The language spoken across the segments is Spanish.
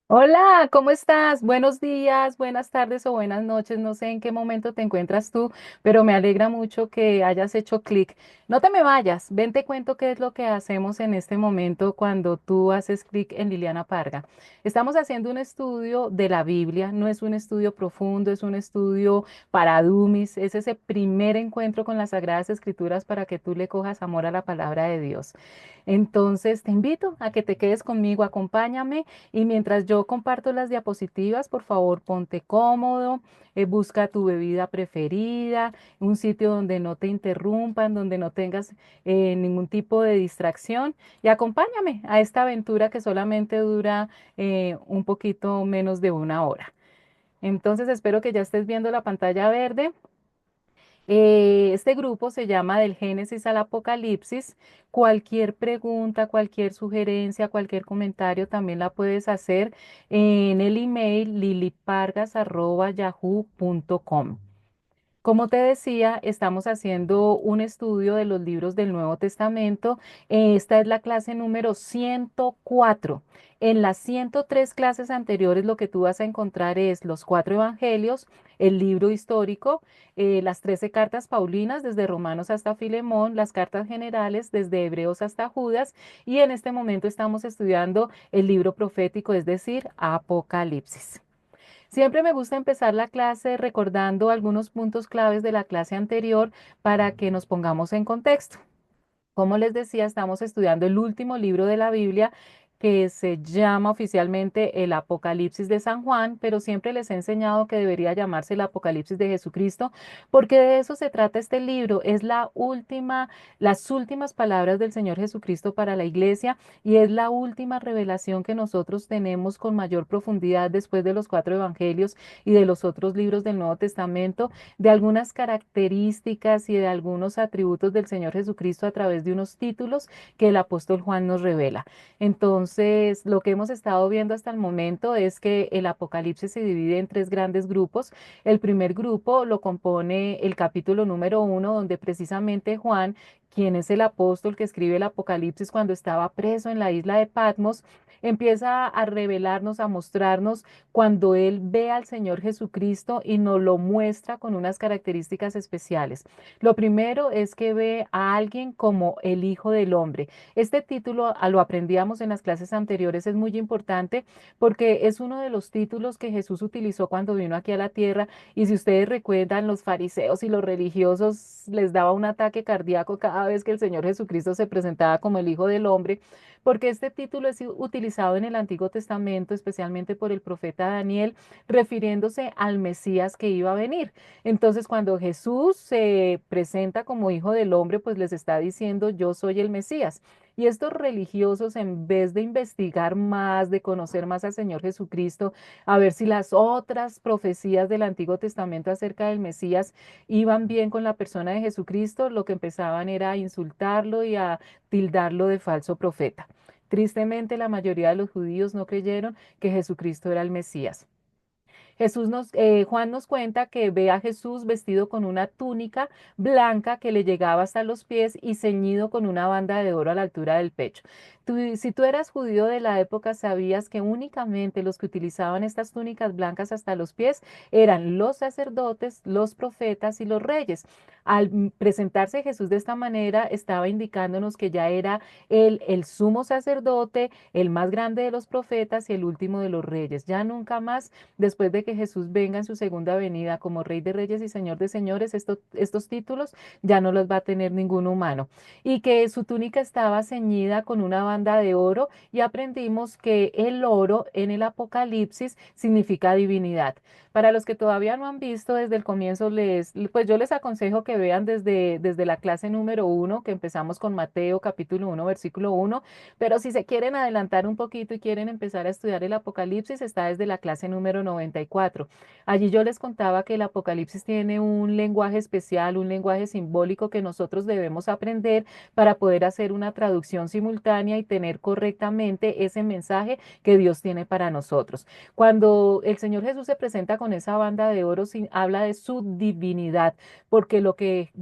Hola, ¿cómo estás? Buenos días, buenas tardes o buenas noches. No sé en qué momento te encuentras tú, pero me alegra mucho que hayas hecho clic. No te me vayas, ven te cuento qué es lo que hacemos en este momento cuando tú haces clic en Liliana Parga. Estamos haciendo un estudio de la Biblia, no es un estudio profundo, es un estudio para dummies, es ese primer encuentro con las Sagradas Escrituras para que tú le cojas amor a la palabra de Dios. Entonces, te invito a que te quedes conmigo, acompáñame. Y mientras yo comparto las diapositivas, por favor, ponte cómodo, busca tu bebida preferida, un sitio donde no te interrumpan, donde no tengas ningún tipo de distracción y acompáñame a esta aventura que solamente dura un poquito menos de una hora. Entonces, espero que ya estés viendo la pantalla verde. Este grupo se llama Del Génesis al Apocalipsis. Cualquier pregunta, cualquier sugerencia, cualquier comentario también la puedes hacer en el email lilipargas@yahoo.com. Como te decía, estamos haciendo un estudio de los libros del Nuevo Testamento. Esta es la clase número 104. En las 103 clases anteriores lo que tú vas a encontrar es los cuatro evangelios, el libro histórico, las 13 cartas paulinas desde Romanos hasta Filemón, las cartas generales desde Hebreos hasta Judas y en este momento estamos estudiando el libro profético, es decir, Apocalipsis. Siempre me gusta empezar la clase recordando algunos puntos claves de la clase anterior para que nos pongamos en contexto. Como les decía, estamos estudiando el último libro de la Biblia que se llama oficialmente el Apocalipsis de San Juan, pero siempre les he enseñado que debería llamarse el Apocalipsis de Jesucristo, porque de eso se trata este libro. Es las últimas palabras del Señor Jesucristo para la iglesia y es la última revelación que nosotros tenemos con mayor profundidad después de los cuatro evangelios y de los otros libros del Nuevo Testamento, de algunas características y de algunos atributos del Señor Jesucristo a través de unos títulos que el apóstol Juan nos revela. Entonces, lo que hemos estado viendo hasta el momento es que el Apocalipsis se divide en tres grandes grupos. El primer grupo lo compone el capítulo número 1, donde precisamente Juan, quien es el apóstol que escribe el Apocalipsis cuando estaba preso en la isla de Patmos, empieza a revelarnos, a mostrarnos cuando él ve al Señor Jesucristo y nos lo muestra con unas características especiales. Lo primero es que ve a alguien como el Hijo del Hombre. Este título lo aprendíamos en las clases anteriores, es muy importante porque es uno de los títulos que Jesús utilizó cuando vino aquí a la tierra y si ustedes recuerdan, los fariseos y los religiosos les daba un ataque cardíaco cada vez que el Señor Jesucristo se presentaba como el Hijo del Hombre, porque este título es utilizado en el Antiguo Testamento, especialmente por el profeta Daniel, refiriéndose al Mesías que iba a venir. Entonces, cuando Jesús se presenta como Hijo del Hombre, pues les está diciendo, yo soy el Mesías. Y estos religiosos, en vez de investigar más, de conocer más al Señor Jesucristo, a ver si las otras profecías del Antiguo Testamento acerca del Mesías iban bien con la persona de Jesucristo, lo que empezaban era a insultarlo y a tildarlo de falso profeta. Tristemente, la mayoría de los judíos no creyeron que Jesucristo era el Mesías. Juan nos cuenta que ve a Jesús vestido con una túnica blanca que le llegaba hasta los pies y ceñido con una banda de oro a la altura del pecho. Si tú eras judío de la época, sabías que únicamente los que utilizaban estas túnicas blancas hasta los pies eran los sacerdotes, los profetas y los reyes. Al presentarse Jesús de esta manera, estaba indicándonos que ya era el sumo sacerdote, el más grande de los profetas y el último de los reyes. Ya nunca más después de que Jesús venga en su segunda venida como Rey de Reyes y Señor de Señores, estos títulos ya no los va a tener ningún humano. Y que su túnica estaba ceñida con una banda de oro y aprendimos que el oro en el Apocalipsis significa divinidad. Para los que todavía no han visto desde el comienzo, pues yo les aconsejo que vean desde la clase número 1, que empezamos con Mateo capítulo 1, versículo 1, pero si se quieren adelantar un poquito y quieren empezar a estudiar el Apocalipsis, está desde la clase número 94. Allí yo les contaba que el Apocalipsis tiene un lenguaje especial, un lenguaje simbólico que nosotros debemos aprender para poder hacer una traducción simultánea y tener correctamente ese mensaje que Dios tiene para nosotros. Cuando el Señor Jesús se presenta con esa banda de oro, habla de su divinidad, porque lo que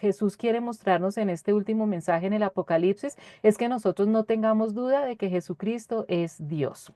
Jesús quiere mostrarnos en este último mensaje en el Apocalipsis es que nosotros no tengamos duda de que Jesucristo es Dios.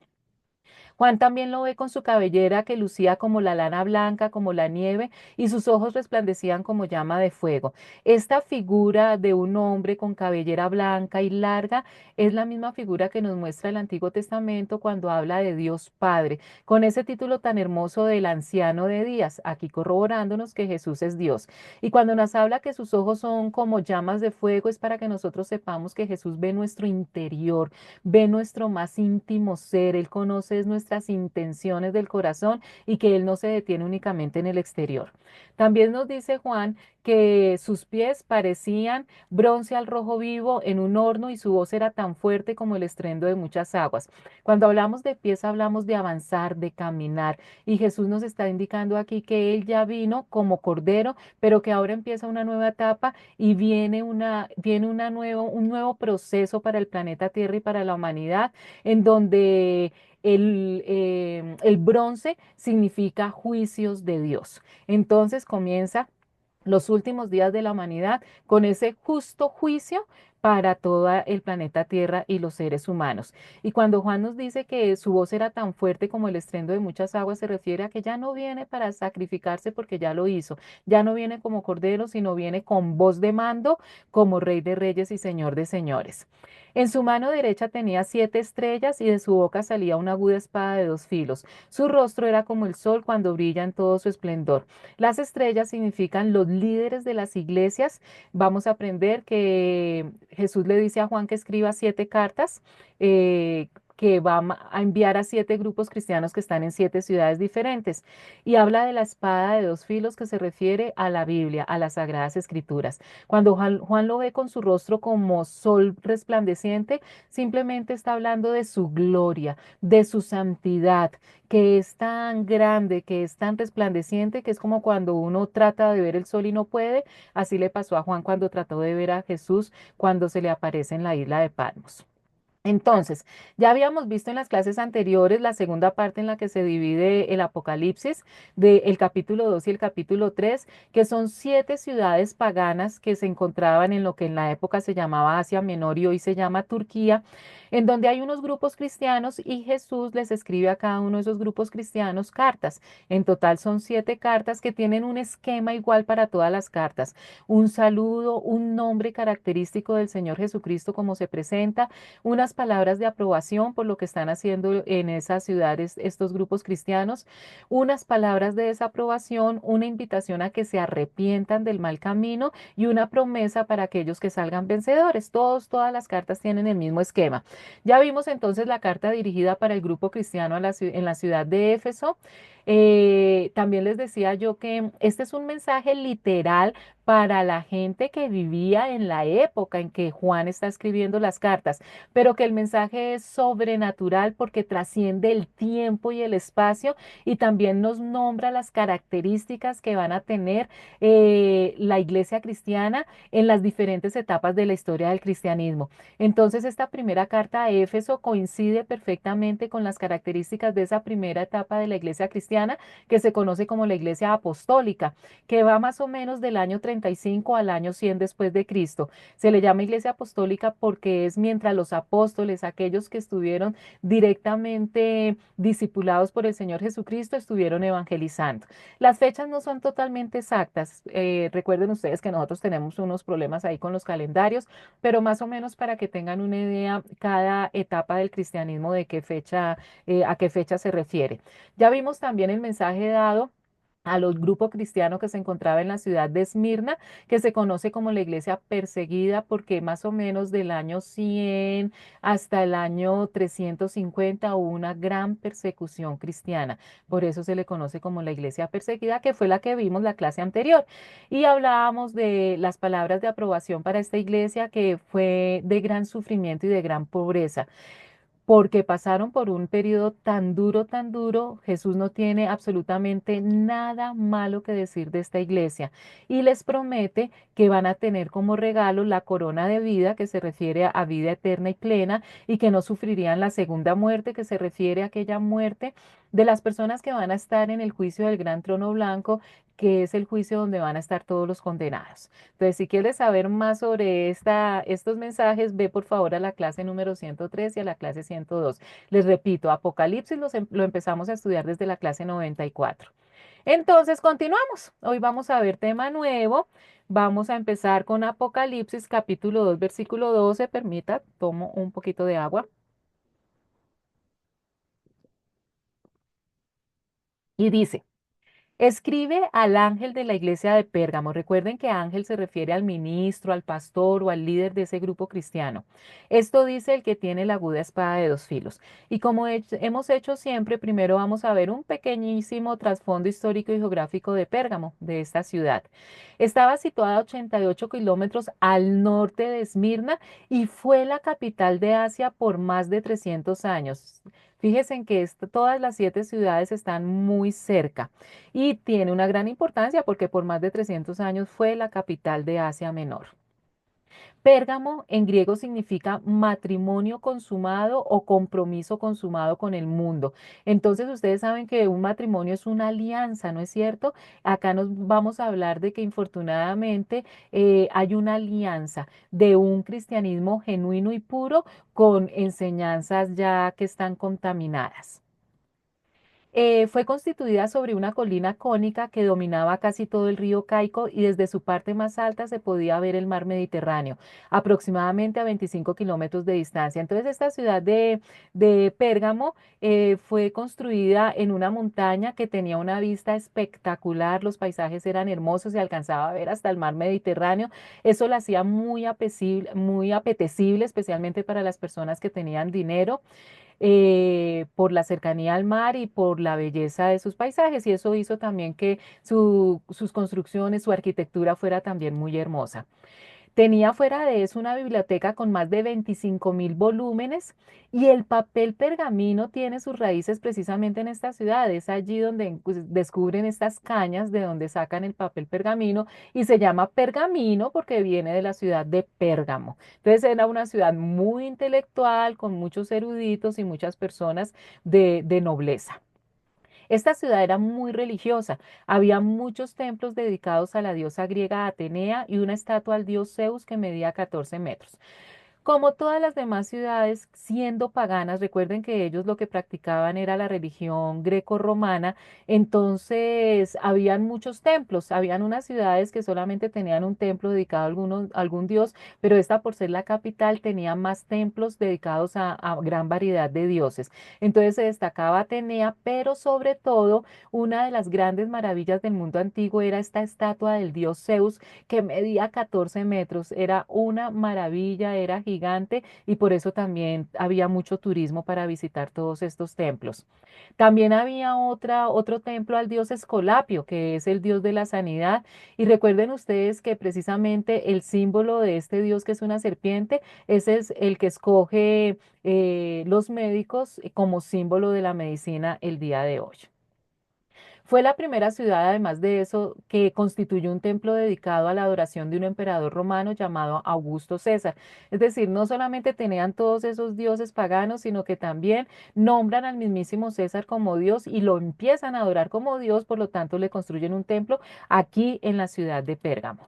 Juan también lo ve con su cabellera que lucía como la lana blanca, como la nieve, y sus ojos resplandecían como llama de fuego. Esta figura de un hombre con cabellera blanca y larga es la misma figura que nos muestra el Antiguo Testamento cuando habla de Dios Padre, con ese título tan hermoso del anciano de días, aquí corroborándonos que Jesús es Dios. Y cuando nos habla que sus ojos son como llamas de fuego, es para que nosotros sepamos que Jesús ve nuestro interior, ve nuestro más íntimo ser, Él conoce nuestras intenciones del corazón y que Él no se detiene únicamente en el exterior. También nos dice Juan que sus pies parecían bronce al rojo vivo en un horno y su voz era tan fuerte como el estruendo de muchas aguas. Cuando hablamos de pies hablamos de avanzar, de caminar y Jesús nos está indicando aquí que Él ya vino como cordero, pero que ahora empieza una nueva etapa y un nuevo proceso para el planeta Tierra y para la humanidad, en donde el bronce significa juicios de Dios. Entonces comienza los últimos días de la humanidad con ese justo juicio para todo el planeta Tierra y los seres humanos. Y cuando Juan nos dice que su voz era tan fuerte como el estruendo de muchas aguas, se refiere a que ya no viene para sacrificarse porque ya lo hizo, ya no viene como cordero, sino viene con voz de mando como Rey de Reyes y Señor de Señores. En su mano derecha tenía 7 estrellas y de su boca salía una aguda espada de 2 filos. Su rostro era como el sol cuando brilla en todo su esplendor. Las estrellas significan los líderes de las iglesias. Vamos a aprender que Jesús le dice a Juan que escriba 7 cartas. Que va a enviar a 7 grupos cristianos que están en 7 ciudades diferentes. Y habla de la espada de 2 filos que se refiere a la Biblia, a las Sagradas Escrituras. Cuando Juan lo ve con su rostro como sol resplandeciente, simplemente está hablando de su gloria, de su santidad, que es tan grande, que es tan resplandeciente, que es como cuando uno trata de ver el sol y no puede. Así le pasó a Juan cuando trató de ver a Jesús cuando se le aparece en la isla de Patmos. Entonces, ya habíamos visto en las clases anteriores la segunda parte en la que se divide el Apocalipsis del capítulo 2 y el capítulo 3, que son 7 ciudades paganas que se encontraban en lo que en la época se llamaba Asia Menor y hoy se llama Turquía, en donde hay unos grupos cristianos y Jesús les escribe a cada uno de esos grupos cristianos cartas. En total son 7 cartas que tienen un esquema igual para todas las cartas, un saludo, un nombre característico del Señor Jesucristo como se presenta, unas palabras de aprobación por lo que están haciendo en esas ciudades estos grupos cristianos, unas palabras de desaprobación, una invitación a que se arrepientan del mal camino y una promesa para aquellos que salgan vencedores. Todas las cartas tienen el mismo esquema. Ya vimos entonces la carta dirigida para el grupo cristiano en la ciudad de Éfeso. También les decía yo que este es un mensaje literal para la gente que vivía en la época en que Juan está escribiendo las cartas, pero que el mensaje es sobrenatural porque trasciende el tiempo y el espacio y también nos nombra las características que van a tener la iglesia cristiana en las diferentes etapas de la historia del cristianismo. Entonces, esta primera carta a Éfeso coincide perfectamente con las características de esa primera etapa de la iglesia cristiana que se conoce como la iglesia apostólica, que va más o menos del año 35 al año 100 después de Cristo. Se le llama iglesia apostólica porque es mientras los apóstoles, aquellos que estuvieron directamente discipulados por el Señor Jesucristo, estuvieron evangelizando. Las fechas no son totalmente exactas. Recuerden ustedes que nosotros tenemos unos problemas ahí con los calendarios, pero más o menos para que tengan una idea cada etapa del cristianismo de qué fecha, a qué fecha se refiere. Ya vimos también el mensaje dado a los grupos cristianos que se encontraba en la ciudad de Esmirna, que se conoce como la iglesia perseguida, porque más o menos del año 100 hasta el año 350 hubo una gran persecución cristiana. Por eso se le conoce como la iglesia perseguida, que fue la que vimos la clase anterior. Y hablábamos de las palabras de aprobación para esta iglesia, que fue de gran sufrimiento y de gran pobreza porque pasaron por un periodo tan duro, Jesús no tiene absolutamente nada malo que decir de esta iglesia y les promete que van a tener como regalo la corona de vida, que se refiere a vida eterna y plena, y que no sufrirían la segunda muerte, que se refiere a aquella muerte de las personas que van a estar en el juicio del gran trono blanco, que es el juicio donde van a estar todos los condenados. Entonces, si quieres saber más sobre estos mensajes, ve por favor a la clase número 103 y a la clase 102. Les repito, Apocalipsis lo empezamos a estudiar desde la clase 94. Entonces, continuamos. Hoy vamos a ver tema nuevo. Vamos a empezar con Apocalipsis capítulo 2, versículo 12. Permita, tomo un poquito de agua. Y dice, escribe al ángel de la iglesia de Pérgamo. Recuerden que ángel se refiere al ministro, al pastor o al líder de ese grupo cristiano. Esto dice el que tiene la aguda espada de dos filos. Y como hemos hecho siempre, primero vamos a ver un pequeñísimo trasfondo histórico y geográfico de Pérgamo, de esta ciudad. Estaba situada a 88 kilómetros al norte de Esmirna y fue la capital de Asia por más de 300 años. Fíjense en que todas las 7 ciudades están muy cerca y tiene una gran importancia porque por más de 300 años fue la capital de Asia Menor. Pérgamo en griego significa matrimonio consumado o compromiso consumado con el mundo. Entonces ustedes saben que un matrimonio es una alianza, ¿no es cierto? Acá nos vamos a hablar de que infortunadamente hay una alianza de un cristianismo genuino y puro con enseñanzas ya que están contaminadas. Fue constituida sobre una colina cónica que dominaba casi todo el río Caico y desde su parte más alta se podía ver el mar Mediterráneo, aproximadamente a 25 kilómetros de distancia. Entonces, esta ciudad de Pérgamo fue construida en una montaña que tenía una vista espectacular, los paisajes eran hermosos, se alcanzaba a ver hasta el mar Mediterráneo. Eso la hacía muy apetecible, especialmente para las personas que tenían dinero por la cercanía al mar y por la belleza de sus paisajes. Y eso hizo también que sus construcciones, su arquitectura fuera también muy hermosa. Tenía fuera de eso una biblioteca con más de 25.000 volúmenes y el papel pergamino tiene sus raíces precisamente en esta ciudad. Es allí donde pues, descubren estas cañas de donde sacan el papel pergamino y se llama pergamino porque viene de la ciudad de Pérgamo. Entonces era una ciudad muy intelectual, con muchos eruditos y muchas personas de nobleza. Esta ciudad era muy religiosa. Había muchos templos dedicados a la diosa griega Atenea y una estatua al dios Zeus que medía 14 metros. Como todas las demás ciudades, siendo paganas, recuerden que ellos lo que practicaban era la religión greco-romana, entonces habían muchos templos, habían unas ciudades que solamente tenían un templo dedicado a algún dios, pero esta por ser la capital tenía más templos dedicados a gran variedad de dioses. Entonces se destacaba Atenea, pero sobre todo una de las grandes maravillas del mundo antiguo era esta estatua del dios Zeus que medía 14 metros, era una maravilla, era gigante y por eso también había mucho turismo para visitar todos estos templos. También había otro templo al dios Escolapio, que es el dios de la sanidad. Y recuerden ustedes que precisamente el símbolo de este dios, que es una serpiente, ese es el que escoge los médicos como símbolo de la medicina el día de hoy. Fue la primera ciudad, además de eso, que constituyó un templo dedicado a la adoración de un emperador romano llamado Augusto César. Es decir, no solamente tenían todos esos dioses paganos, sino que también nombran al mismísimo César como Dios y lo empiezan a adorar como Dios, por lo tanto le construyen un templo aquí en la ciudad de Pérgamo.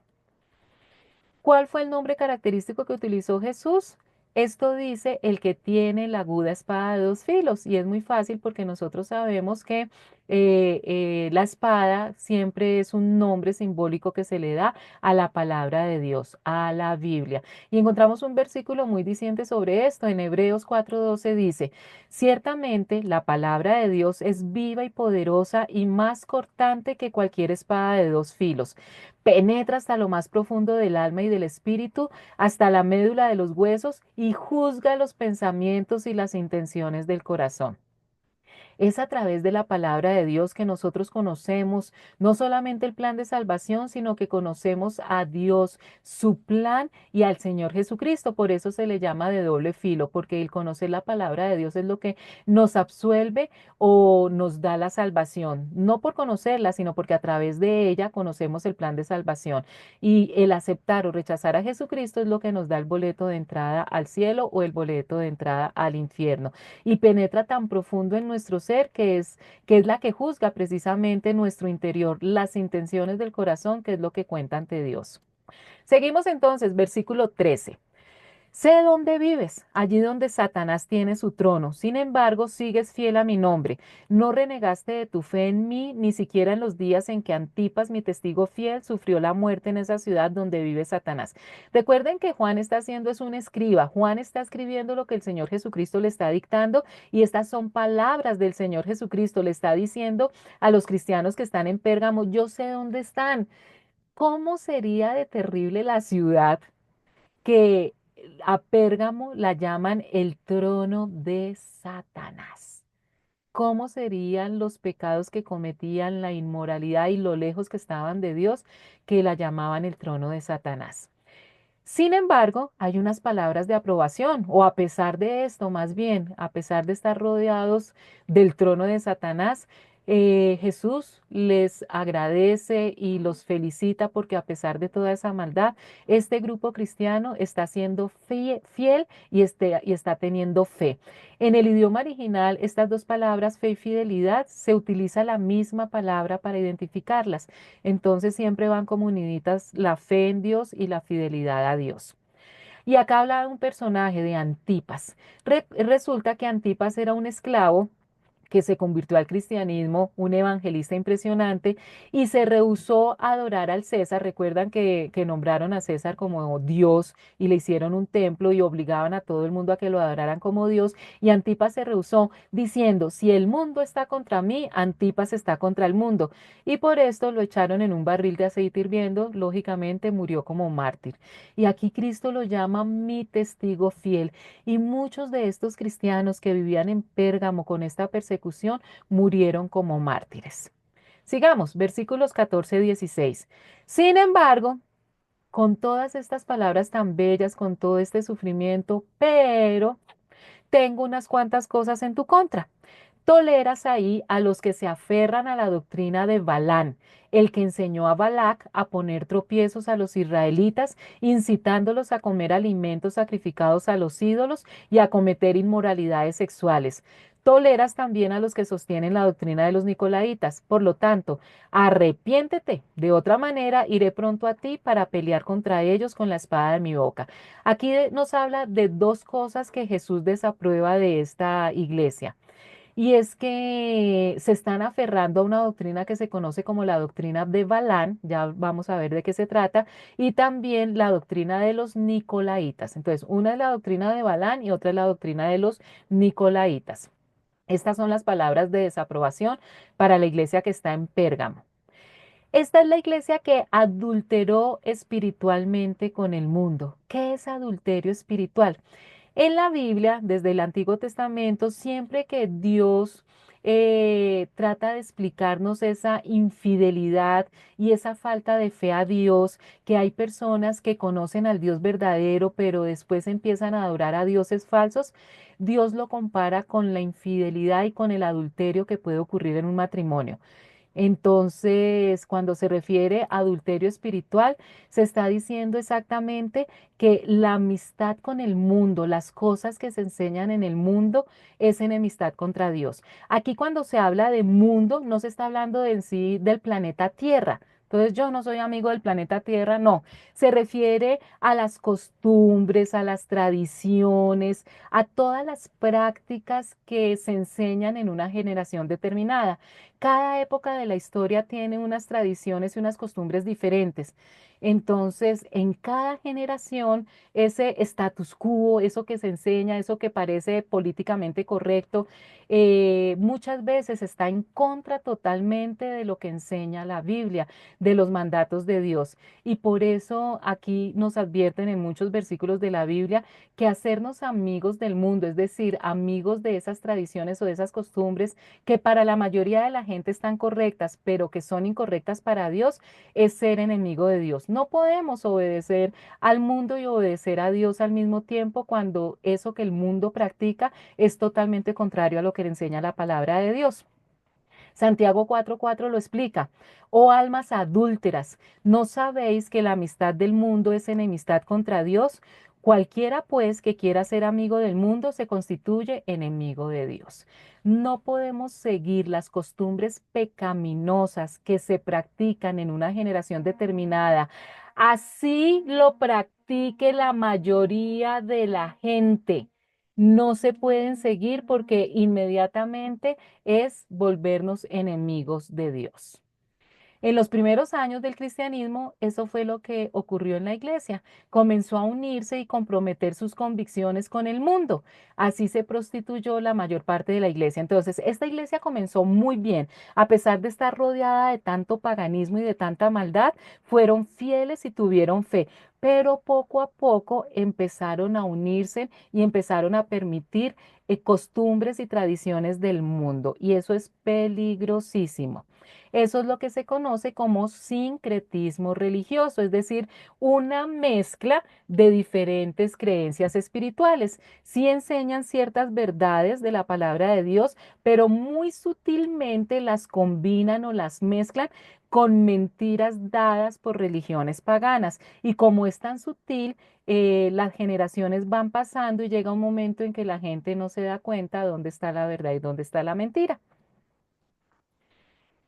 ¿Cuál fue el nombre característico que utilizó Jesús? Esto dice el que tiene la aguda espada de dos filos y es muy fácil porque nosotros sabemos que la espada siempre es un nombre simbólico que se le da a la palabra de Dios, a la Biblia. Y encontramos un versículo muy diciente sobre esto. En Hebreos 4:12 dice, ciertamente la palabra de Dios es viva y poderosa y más cortante que cualquier espada de dos filos, penetra hasta lo más profundo del alma y del espíritu, hasta la médula de los huesos y juzga los pensamientos y las intenciones del corazón. Es a través de la palabra de Dios que nosotros conocemos no solamente el plan de salvación, sino que conocemos a Dios, su plan y al Señor Jesucristo. Por eso se le llama de doble filo, porque el conocer la palabra de Dios es lo que nos absuelve o nos da la salvación. No por conocerla, sino porque a través de ella conocemos el plan de salvación. Y el aceptar o rechazar a Jesucristo es lo que nos da el boleto de entrada al cielo o el boleto de entrada al infierno. Y penetra tan profundo en nuestro ser ser, que es la que juzga precisamente nuestro interior, las intenciones del corazón, que es lo que cuenta ante Dios. Seguimos entonces, versículo 13. Sé dónde vives, allí donde Satanás tiene su trono. Sin embargo, sigues fiel a mi nombre. No renegaste de tu fe en mí, ni siquiera en los días en que Antipas, mi testigo fiel, sufrió la muerte en esa ciudad donde vive Satanás. Recuerden que Juan está haciendo es un escriba. Juan está escribiendo lo que el Señor Jesucristo le está dictando y estas son palabras del Señor Jesucristo. Le está diciendo a los cristianos que están en Pérgamo, yo sé dónde están. ¿Cómo sería de terrible la ciudad que a Pérgamo la llaman el trono de Satanás? ¿Cómo serían los pecados que cometían, la inmoralidad y lo lejos que estaban de Dios, que la llamaban el trono de Satanás? Sin embargo, hay unas palabras de aprobación, o a pesar de esto, más bien, a pesar de estar rodeados del trono de Satanás, Jesús les agradece y los felicita porque a pesar de toda esa maldad, este grupo cristiano está siendo fiel y está teniendo fe. En el idioma original, estas dos palabras, fe y fidelidad, se utiliza la misma palabra para identificarlas. Entonces siempre van como uniditas la fe en Dios y la fidelidad a Dios. Y acá habla de un personaje de Antipas. Resulta que Antipas era un esclavo que se convirtió al cristianismo, un evangelista impresionante, y se rehusó a adorar al César. Recuerdan que nombraron a César como Dios y le hicieron un templo y obligaban a todo el mundo a que lo adoraran como Dios. Y Antipas se rehusó diciendo, si el mundo está contra mí, Antipas está contra el mundo. Y por esto lo echaron en un barril de aceite hirviendo, lógicamente murió como mártir. Y aquí Cristo lo llama mi testigo fiel. Y muchos de estos cristianos que vivían en Pérgamo con esta persecución murieron como mártires. Sigamos, versículos 14 y 16. Sin embargo, con todas estas palabras tan bellas, con todo este sufrimiento, pero tengo unas cuantas cosas en tu contra. Toleras ahí a los que se aferran a la doctrina de Balán, el que enseñó a Balac a poner tropiezos a los israelitas, incitándolos a comer alimentos sacrificados a los ídolos y a cometer inmoralidades sexuales. Toleras también a los que sostienen la doctrina de los nicolaitas. Por lo tanto, arrepiéntete. De otra manera, iré pronto a ti para pelear contra ellos con la espada de mi boca. Aquí nos habla de dos cosas que Jesús desaprueba de esta iglesia. Y es que se están aferrando a una doctrina que se conoce como la doctrina de Balán, ya vamos a ver de qué se trata, y también la doctrina de los nicolaitas. Entonces, una es la doctrina de Balán y otra es la doctrina de los nicolaitas. Estas son las palabras de desaprobación para la iglesia que está en Pérgamo. Esta es la iglesia que adulteró espiritualmente con el mundo. ¿Qué es adulterio espiritual? En la Biblia, desde el Antiguo Testamento, siempre que Dios trata de explicarnos esa infidelidad y esa falta de fe a Dios, que hay personas que conocen al Dios verdadero, pero después empiezan a adorar a dioses falsos, Dios lo compara con la infidelidad y con el adulterio que puede ocurrir en un matrimonio. Entonces, cuando se refiere a adulterio espiritual, se está diciendo exactamente que la amistad con el mundo, las cosas que se enseñan en el mundo, es enemistad contra Dios. Aquí cuando se habla de mundo, no se está hablando de en sí del planeta Tierra. Entonces yo no soy amigo del planeta Tierra, no. Se refiere a las costumbres, a las tradiciones, a todas las prácticas que se enseñan en una generación determinada. Cada época de la historia tiene unas tradiciones y unas costumbres diferentes. Entonces, en cada generación, ese status quo, eso que se enseña, eso que parece políticamente correcto, muchas veces está en contra totalmente de lo que enseña la Biblia, de los mandatos de Dios. Y por eso aquí nos advierten en muchos versículos de la Biblia que hacernos amigos del mundo, es decir, amigos de esas tradiciones o de esas costumbres, que para la mayoría de la gente están correctas, pero que son incorrectas para Dios, es ser enemigo de Dios. No podemos obedecer al mundo y obedecer a Dios al mismo tiempo cuando eso que el mundo practica es totalmente contrario a lo que le enseña la palabra de Dios. Santiago 4:4 lo explica. Oh almas adúlteras, ¿no sabéis que la amistad del mundo es enemistad contra Dios? Cualquiera, pues, que quiera ser amigo del mundo se constituye enemigo de Dios. No podemos seguir las costumbres pecaminosas que se practican en una generación determinada. Así lo practique la mayoría de la gente. No se pueden seguir porque inmediatamente es volvernos enemigos de Dios. En los primeros años del cristianismo, eso fue lo que ocurrió en la iglesia. Comenzó a unirse y comprometer sus convicciones con el mundo. Así se prostituyó la mayor parte de la iglesia. Entonces, esta iglesia comenzó muy bien. A pesar de estar rodeada de tanto paganismo y de tanta maldad, fueron fieles y tuvieron fe. Pero poco a poco empezaron a unirse y empezaron a permitir costumbres y tradiciones del mundo. Y eso es peligrosísimo. Eso es lo que se conoce como sincretismo religioso, es decir, una mezcla de diferentes creencias espirituales. Sí enseñan ciertas verdades de la palabra de Dios, pero muy sutilmente las combinan o las mezclan con mentiras dadas por religiones paganas. Y como es tan sutil, las generaciones van pasando y llega un momento en que la gente no se da cuenta dónde está la verdad y dónde está la mentira.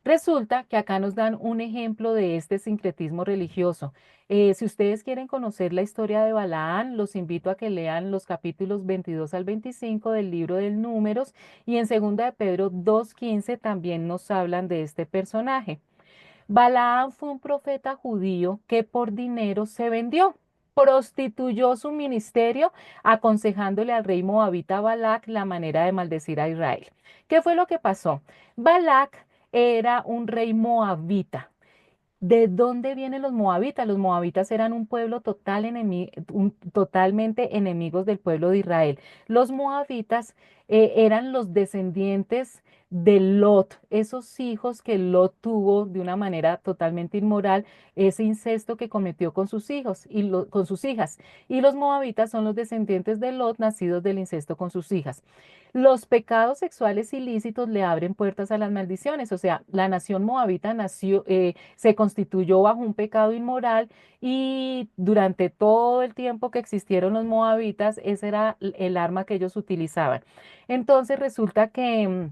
Resulta que acá nos dan un ejemplo de este sincretismo religioso. Si ustedes quieren conocer la historia de Balaán, los invito a que lean los capítulos 22 al 25 del libro de Números y en Segunda de Pedro 2:15 también nos hablan de este personaje. Balaam fue un profeta judío que por dinero se vendió, prostituyó su ministerio aconsejándole al rey moabita Balac la manera de maldecir a Israel. ¿Qué fue lo que pasó? Balac era un rey moabita. ¿De dónde vienen los moabitas? Los moabitas eran un pueblo totalmente enemigos del pueblo de Israel. Los moabitas eran los descendientes de Lot, esos hijos que Lot tuvo de una manera totalmente inmoral, ese incesto que cometió con sus hijos y con sus hijas. Y los moabitas son los descendientes de Lot nacidos del incesto con sus hijas. Los pecados sexuales ilícitos le abren puertas a las maldiciones, o sea, la nación moabita se constituyó bajo un pecado inmoral y durante todo el tiempo que existieron los moabitas, ese era el arma que ellos utilizaban. Entonces resulta que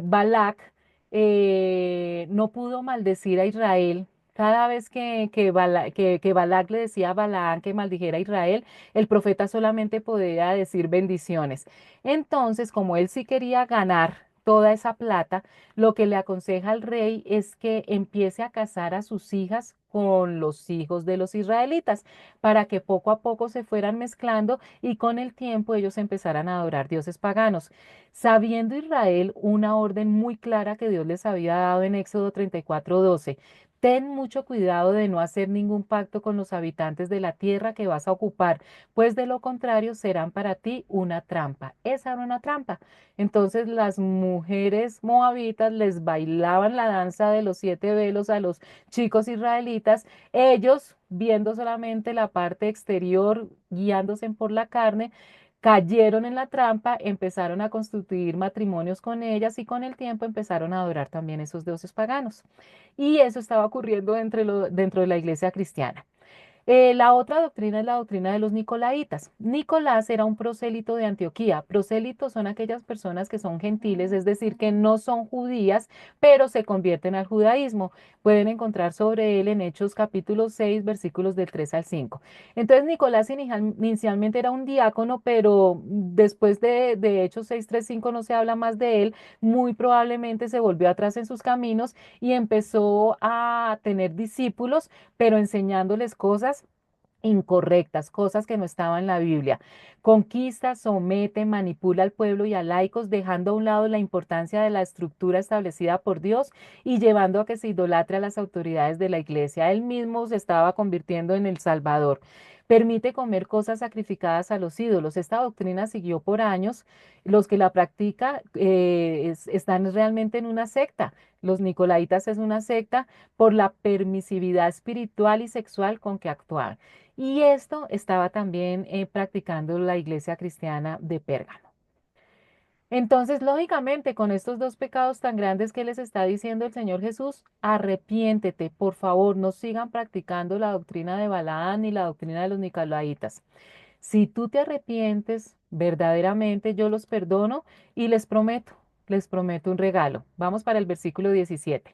Balac no pudo maldecir a Israel. Cada vez que Balac le decía a Balaán que maldijera a Israel, el profeta solamente podía decir bendiciones. Entonces, como él sí quería ganar toda esa plata, lo que le aconseja al rey es que empiece a casar a sus hijas con los hijos de los israelitas, para que poco a poco se fueran mezclando y con el tiempo ellos empezaran a adorar dioses paganos. Sabiendo Israel una orden muy clara que Dios les había dado en Éxodo 34:12. Ten mucho cuidado de no hacer ningún pacto con los habitantes de la tierra que vas a ocupar, pues de lo contrario serán para ti una trampa. Esa era una trampa. Entonces las mujeres moabitas les bailaban la danza de los 7 velos a los chicos israelitas, ellos viendo solamente la parte exterior, guiándose por la carne, cayeron en la trampa, empezaron a constituir matrimonios con ellas y con el tiempo empezaron a adorar también esos dioses paganos. Y eso estaba ocurriendo dentro de la iglesia cristiana. La otra doctrina es la doctrina de los nicolaitas. Nicolás era un prosélito de Antioquía. Prosélitos son aquellas personas que son gentiles, es decir, que no son judías, pero se convierten al judaísmo. Pueden encontrar sobre él en Hechos capítulo 6, versículos del 3 al 5. Entonces, Nicolás inicialmente era un diácono, pero después de Hechos 6, 3, 5 no se habla más de él. Muy probablemente se volvió atrás en sus caminos y empezó a tener discípulos, pero enseñándoles cosas incorrectas, cosas que no estaban en la Biblia. Conquista, somete, manipula al pueblo y a laicos, dejando a un lado la importancia de la estructura establecida por Dios y llevando a que se idolatre a las autoridades de la iglesia. Él mismo se estaba convirtiendo en el Salvador. Permite comer cosas sacrificadas a los ídolos. Esta doctrina siguió por años. Los que la practican están realmente en una secta. Los nicolaitas es una secta por la permisividad espiritual y sexual con que actuaban. Y esto estaba también practicando la iglesia cristiana de Pérgamo. Entonces, lógicamente, con estos dos pecados tan grandes que les está diciendo el Señor Jesús, arrepiéntete, por favor, no sigan practicando la doctrina de Balaán ni la doctrina de los nicolaítas. Si tú te arrepientes, verdaderamente yo los perdono y les prometo un regalo. Vamos para el versículo 17.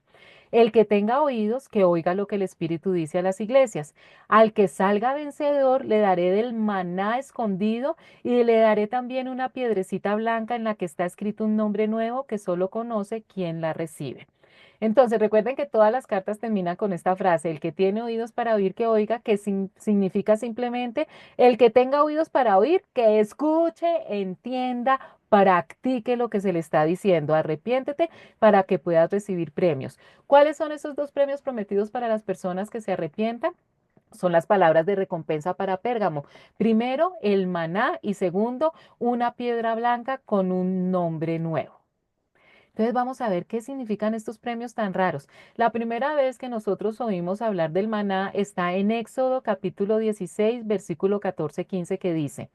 El que tenga oídos, que oiga lo que el Espíritu dice a las iglesias. Al que salga vencedor, le daré del maná escondido y le daré también una piedrecita blanca en la que está escrito un nombre nuevo que solo conoce quien la recibe. Entonces, recuerden que todas las cartas terminan con esta frase, el que tiene oídos para oír, que oiga, que significa simplemente el que tenga oídos para oír, que escuche, entienda, practique lo que se le está diciendo, arrepiéntete para que puedas recibir premios. ¿Cuáles son esos dos premios prometidos para las personas que se arrepientan? Son las palabras de recompensa para Pérgamo. Primero, el maná y segundo, una piedra blanca con un nombre nuevo. Entonces vamos a ver qué significan estos premios tan raros. La primera vez que nosotros oímos hablar del maná está en Éxodo capítulo 16, versículo 14-15 que dice,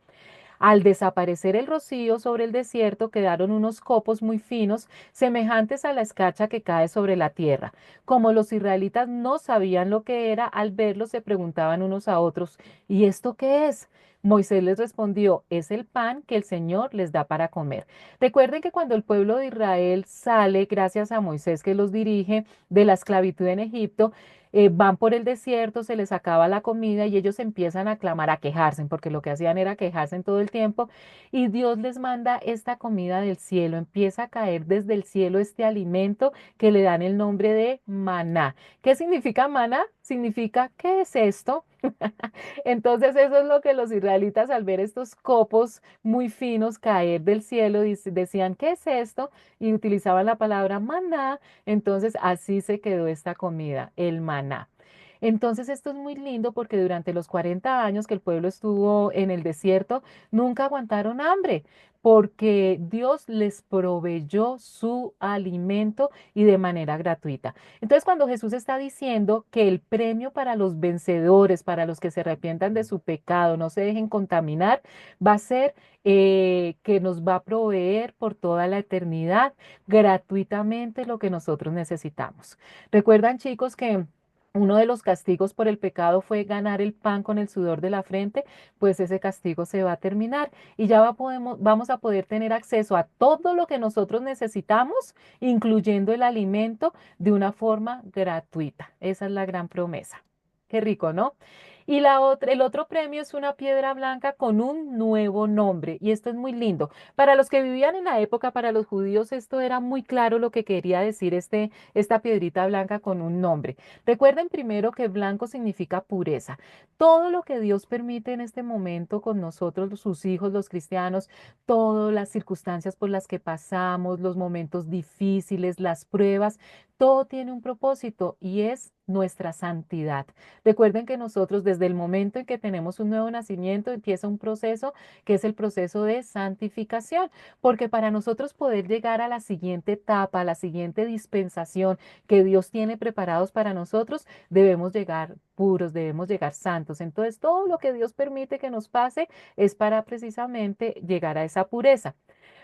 al desaparecer el rocío sobre el desierto quedaron unos copos muy finos, semejantes a la escarcha que cae sobre la tierra. Como los israelitas no sabían lo que era, al verlo se preguntaban unos a otros, ¿y esto qué es? Moisés les respondió, es el pan que el Señor les da para comer. Recuerden que cuando el pueblo de Israel sale, gracias a Moisés que los dirige, de la esclavitud en Egipto, van por el desierto, se les acaba la comida y ellos empiezan a clamar, a quejarse, porque lo que hacían era quejarse en todo el tiempo, y Dios les manda esta comida del cielo, empieza a caer desde el cielo este alimento que le dan el nombre de maná. ¿Qué significa maná? Significa, ¿qué es esto? Entonces eso es lo que los israelitas al ver estos copos muy finos caer del cielo decían, ¿qué es esto? Y utilizaban la palabra maná. Entonces así se quedó esta comida, el maná. Entonces esto es muy lindo porque durante los 40 años que el pueblo estuvo en el desierto, nunca aguantaron hambre porque Dios les proveyó su alimento y de manera gratuita. Entonces cuando Jesús está diciendo que el premio para los vencedores, para los que se arrepientan de su pecado, no se dejen contaminar, va a ser que nos va a proveer por toda la eternidad gratuitamente lo que nosotros necesitamos. Recuerdan, chicos, que uno de los castigos por el pecado fue ganar el pan con el sudor de la frente, pues ese castigo se va a terminar y ya vamos a poder tener acceso a todo lo que nosotros necesitamos, incluyendo el alimento, de una forma gratuita. Esa es la gran promesa. Qué rico, ¿no? Y el otro premio es una piedra blanca con un nuevo nombre. Y esto es muy lindo. Para los que vivían en la época, para los judíos, esto era muy claro lo que quería decir esta piedrita blanca con un nombre. Recuerden primero que blanco significa pureza. Todo lo que Dios permite en este momento con nosotros, sus hijos, los cristianos, todas las circunstancias por las que pasamos, los momentos difíciles, las pruebas, todo tiene un propósito y es nuestra santidad. Recuerden que nosotros desde el momento en que tenemos un nuevo nacimiento empieza un proceso que es el proceso de santificación, porque para nosotros poder llegar a la siguiente etapa, a la siguiente dispensación que Dios tiene preparados para nosotros, debemos llegar puros, debemos llegar santos. Entonces, todo lo que Dios permite que nos pase es para precisamente llegar a esa pureza.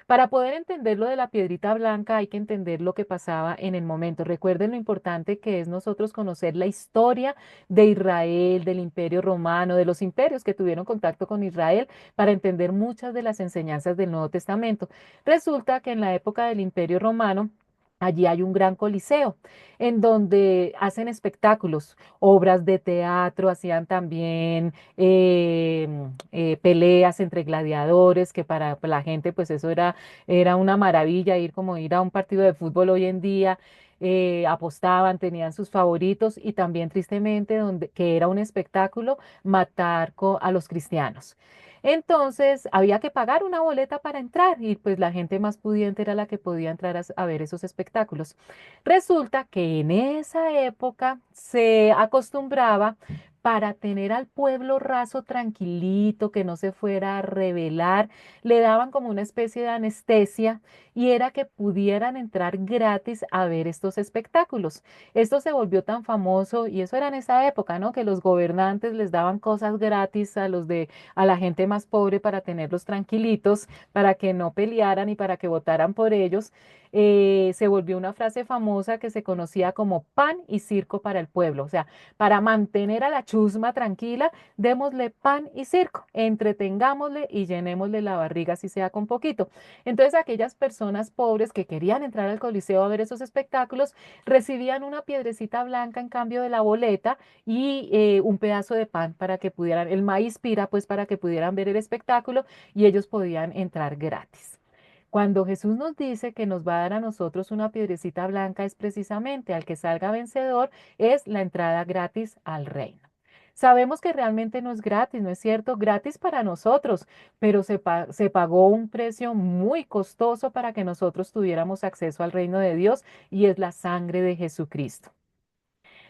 Para poder entender lo de la piedrita blanca hay que entender lo que pasaba en el momento. Recuerden lo importante que es nosotros conocer la historia de Israel, del Imperio Romano, de los imperios que tuvieron contacto con Israel para entender muchas de las enseñanzas del Nuevo Testamento. Resulta que en la época del Imperio Romano, allí hay un gran coliseo en donde hacen espectáculos, obras de teatro, hacían también peleas entre gladiadores, que para la gente pues eso era una maravilla, como ir a un partido de fútbol hoy en día. Apostaban, tenían sus favoritos y también tristemente, que era un espectáculo, matar a los cristianos. Entonces había que pagar una boleta para entrar y pues la gente más pudiente era la que podía entrar a ver esos espectáculos. Resulta que en esa época se acostumbraba para tener al pueblo raso tranquilito, que no se fuera a rebelar, le daban como una especie de anestesia y era que pudieran entrar gratis a ver estos espectáculos. Esto se volvió tan famoso y eso era en esa época, ¿no? Que los gobernantes les daban cosas gratis a la gente más pobre para tenerlos tranquilitos, para que no pelearan y para que votaran por ellos. Se volvió una frase famosa que se conocía como pan y circo para el pueblo. O sea, para mantener a la chusma tranquila, démosle pan y circo, entretengámosle y llenémosle la barriga, si sea con poquito. Entonces, aquellas personas pobres que querían entrar al Coliseo a ver esos espectáculos, recibían una piedrecita blanca en cambio de la boleta y un pedazo de pan para que pudieran, el maíz pira, pues para que pudieran ver el espectáculo y ellos podían entrar gratis. Cuando Jesús nos dice que nos va a dar a nosotros una piedrecita blanca, es precisamente al que salga vencedor, es la entrada gratis al reino. Sabemos que realmente no es gratis, ¿no es cierto? Gratis para nosotros, pero se pagó un precio muy costoso para que nosotros tuviéramos acceso al reino de Dios y es la sangre de Jesucristo.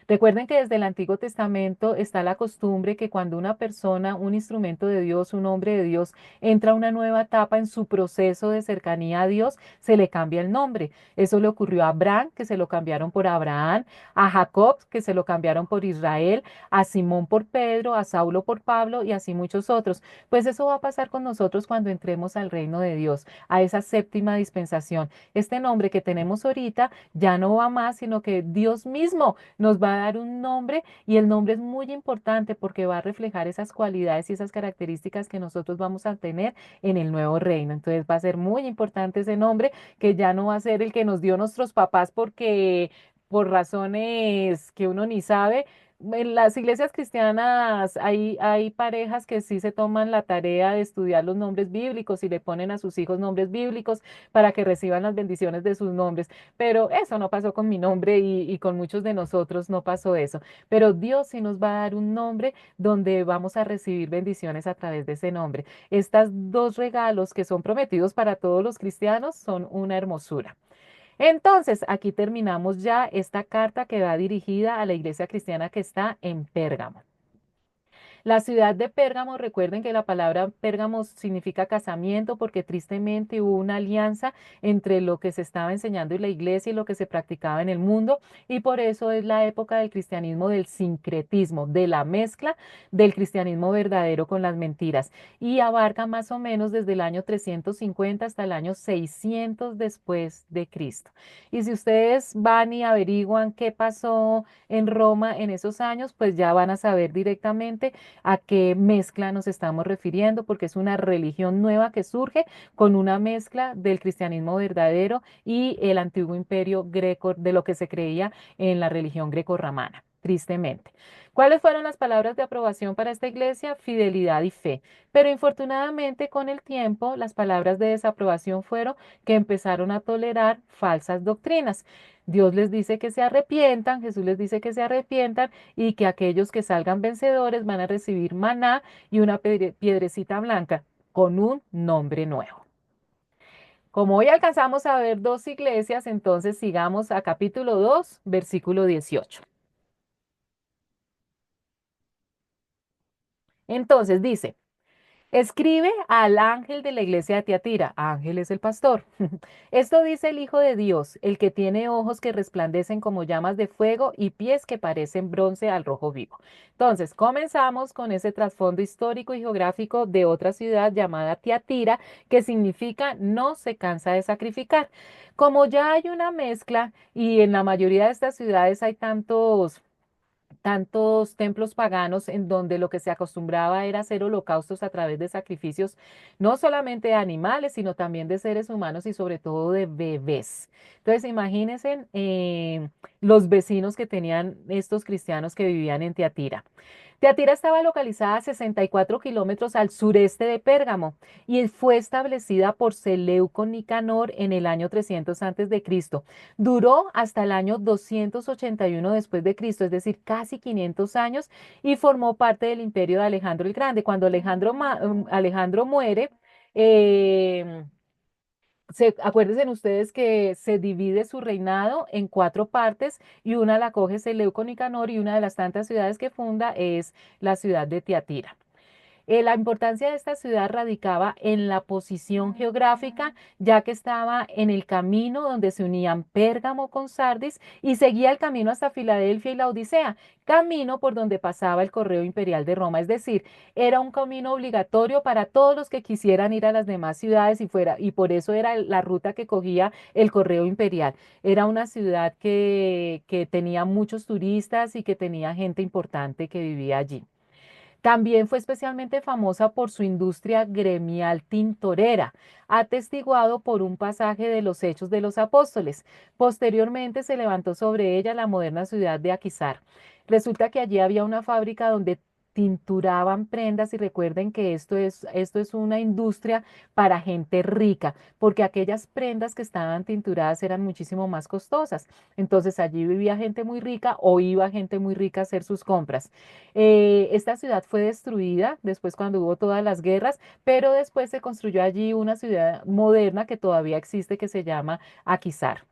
Recuerden que desde el Antiguo Testamento está la costumbre que cuando una persona, un instrumento de Dios, un hombre de Dios, entra a una nueva etapa en su proceso de cercanía a Dios, se le cambia el nombre. Eso le ocurrió a Abraham, que se lo cambiaron por Abraham, a Jacob, que se lo cambiaron por Israel, a Simón por Pedro, a Saulo por Pablo y así muchos otros. Pues eso va a pasar con nosotros cuando entremos al reino de Dios, a esa séptima dispensación. Este nombre que tenemos ahorita ya no va más, sino que Dios mismo nos va a dar un nombre y el nombre es muy importante porque va a reflejar esas cualidades y esas características que nosotros vamos a tener en el nuevo reino. Entonces va a ser muy importante ese nombre que ya no va a ser el que nos dio nuestros papás porque por razones que uno ni sabe. En las iglesias cristianas hay parejas que sí se toman la tarea de estudiar los nombres bíblicos y le ponen a sus hijos nombres bíblicos para que reciban las bendiciones de sus nombres. Pero eso no pasó con mi nombre y con muchos de nosotros no pasó eso. Pero Dios sí nos va a dar un nombre donde vamos a recibir bendiciones a través de ese nombre. Estos dos regalos que son prometidos para todos los cristianos son una hermosura. Entonces, aquí terminamos ya esta carta que va dirigida a la iglesia cristiana que está en Pérgamo. La ciudad de Pérgamo, recuerden que la palabra Pérgamo significa casamiento porque tristemente hubo una alianza entre lo que se estaba enseñando en la iglesia y lo que se practicaba en el mundo y por eso es la época del cristianismo del sincretismo, de la mezcla del cristianismo verdadero con las mentiras y abarca más o menos desde el año 350 hasta el año 600 después de Cristo. Y si ustedes van y averiguan qué pasó en Roma en esos años, pues ya van a saber directamente a qué mezcla nos estamos refiriendo, porque es una religión nueva que surge con una mezcla del cristianismo verdadero y el antiguo imperio greco, de lo que se creía en la religión greco-romana, tristemente. ¿Cuáles fueron las palabras de aprobación para esta iglesia? Fidelidad y fe. Pero infortunadamente con el tiempo las palabras de desaprobación fueron que empezaron a tolerar falsas doctrinas. Dios les dice que se arrepientan, Jesús les dice que se arrepientan y que aquellos que salgan vencedores van a recibir maná y una piedrecita blanca con un nombre nuevo. Como hoy alcanzamos a ver dos iglesias, entonces sigamos a capítulo 2, versículo 18. Entonces dice, escribe al ángel de la iglesia de Tiatira. Ángel es el pastor. Esto dice el Hijo de Dios, el que tiene ojos que resplandecen como llamas de fuego y pies que parecen bronce al rojo vivo. Entonces, comenzamos con ese trasfondo histórico y geográfico de otra ciudad llamada Tiatira, que significa no se cansa de sacrificar. Como ya hay una mezcla y en la mayoría de estas ciudades hay tantos templos paganos en donde lo que se acostumbraba era hacer holocaustos a través de sacrificios, no solamente de animales, sino también de seres humanos y sobre todo de bebés. Entonces, imagínense los vecinos que tenían estos cristianos que vivían en Tiatira. Teatira estaba localizada a 64 kilómetros al sureste de Pérgamo y fue establecida por Seleuco Nicanor en el año 300 antes de Cristo. Duró hasta el año 281 después de Cristo, es decir, casi 500 años y formó parte del imperio de Alejandro el Grande. Cuando Alejandro muere, eh, Acuérdense ustedes que se divide su reinado en cuatro partes y una la coge Seleuco Nicanor y una de las tantas ciudades que funda es la ciudad de Tiatira. La importancia de esta ciudad radicaba en la posición geográfica, ya que estaba en el camino donde se unían Pérgamo con Sardis y seguía el camino hasta Filadelfia y la Odisea, camino por donde pasaba el correo imperial de Roma. Es decir, era un camino obligatorio para todos los que quisieran ir a las demás ciudades y por eso era la ruta que cogía el correo imperial. Era una ciudad que tenía muchos turistas y que tenía gente importante que vivía allí. También fue especialmente famosa por su industria gremial tintorera, atestiguado por un pasaje de los Hechos de los Apóstoles. Posteriormente se levantó sobre ella la moderna ciudad de Aquisar. Resulta que allí había una fábrica donde tinturaban prendas y recuerden que esto es una industria para gente rica, porque aquellas prendas que estaban tinturadas eran muchísimo más costosas. Entonces allí vivía gente muy rica o iba gente muy rica a hacer sus compras. Esta ciudad fue destruida después cuando hubo todas las guerras, pero después se construyó allí una ciudad moderna que todavía existe que se llama Aquisar.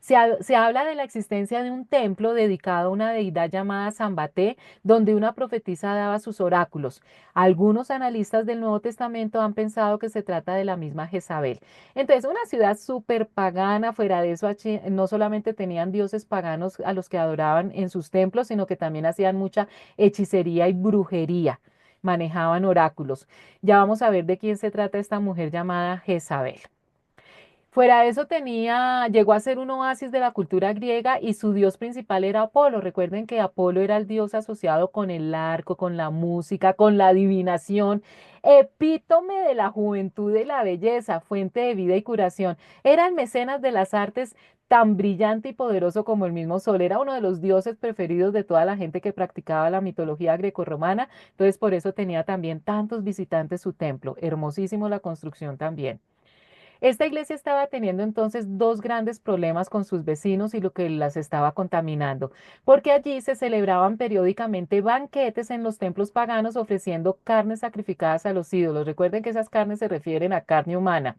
Se habla de la existencia de un templo dedicado a una deidad llamada Zambaté, donde una profetisa daba sus oráculos. Algunos analistas del Nuevo Testamento han pensado que se trata de la misma Jezabel. Entonces, una ciudad súper pagana, fuera de eso, no solamente tenían dioses paganos a los que adoraban en sus templos, sino que también hacían mucha hechicería y brujería. Manejaban oráculos. Ya vamos a ver de quién se trata esta mujer llamada Jezabel. Fuera de eso llegó a ser un oasis de la cultura griega y su dios principal era Apolo. Recuerden que Apolo era el dios asociado con el arco, con la música, con la adivinación, epítome de la juventud y la belleza, fuente de vida y curación. Era el mecenas de las artes tan brillante y poderoso como el mismo sol. Era uno de los dioses preferidos de toda la gente que practicaba la mitología grecorromana. Entonces por eso tenía también tantos visitantes su templo. Hermosísimo la construcción también. Esta iglesia estaba teniendo entonces dos grandes problemas con sus vecinos y lo que las estaba contaminando, porque allí se celebraban periódicamente banquetes en los templos paganos ofreciendo carnes sacrificadas a los ídolos. Recuerden que esas carnes se refieren a carne humana.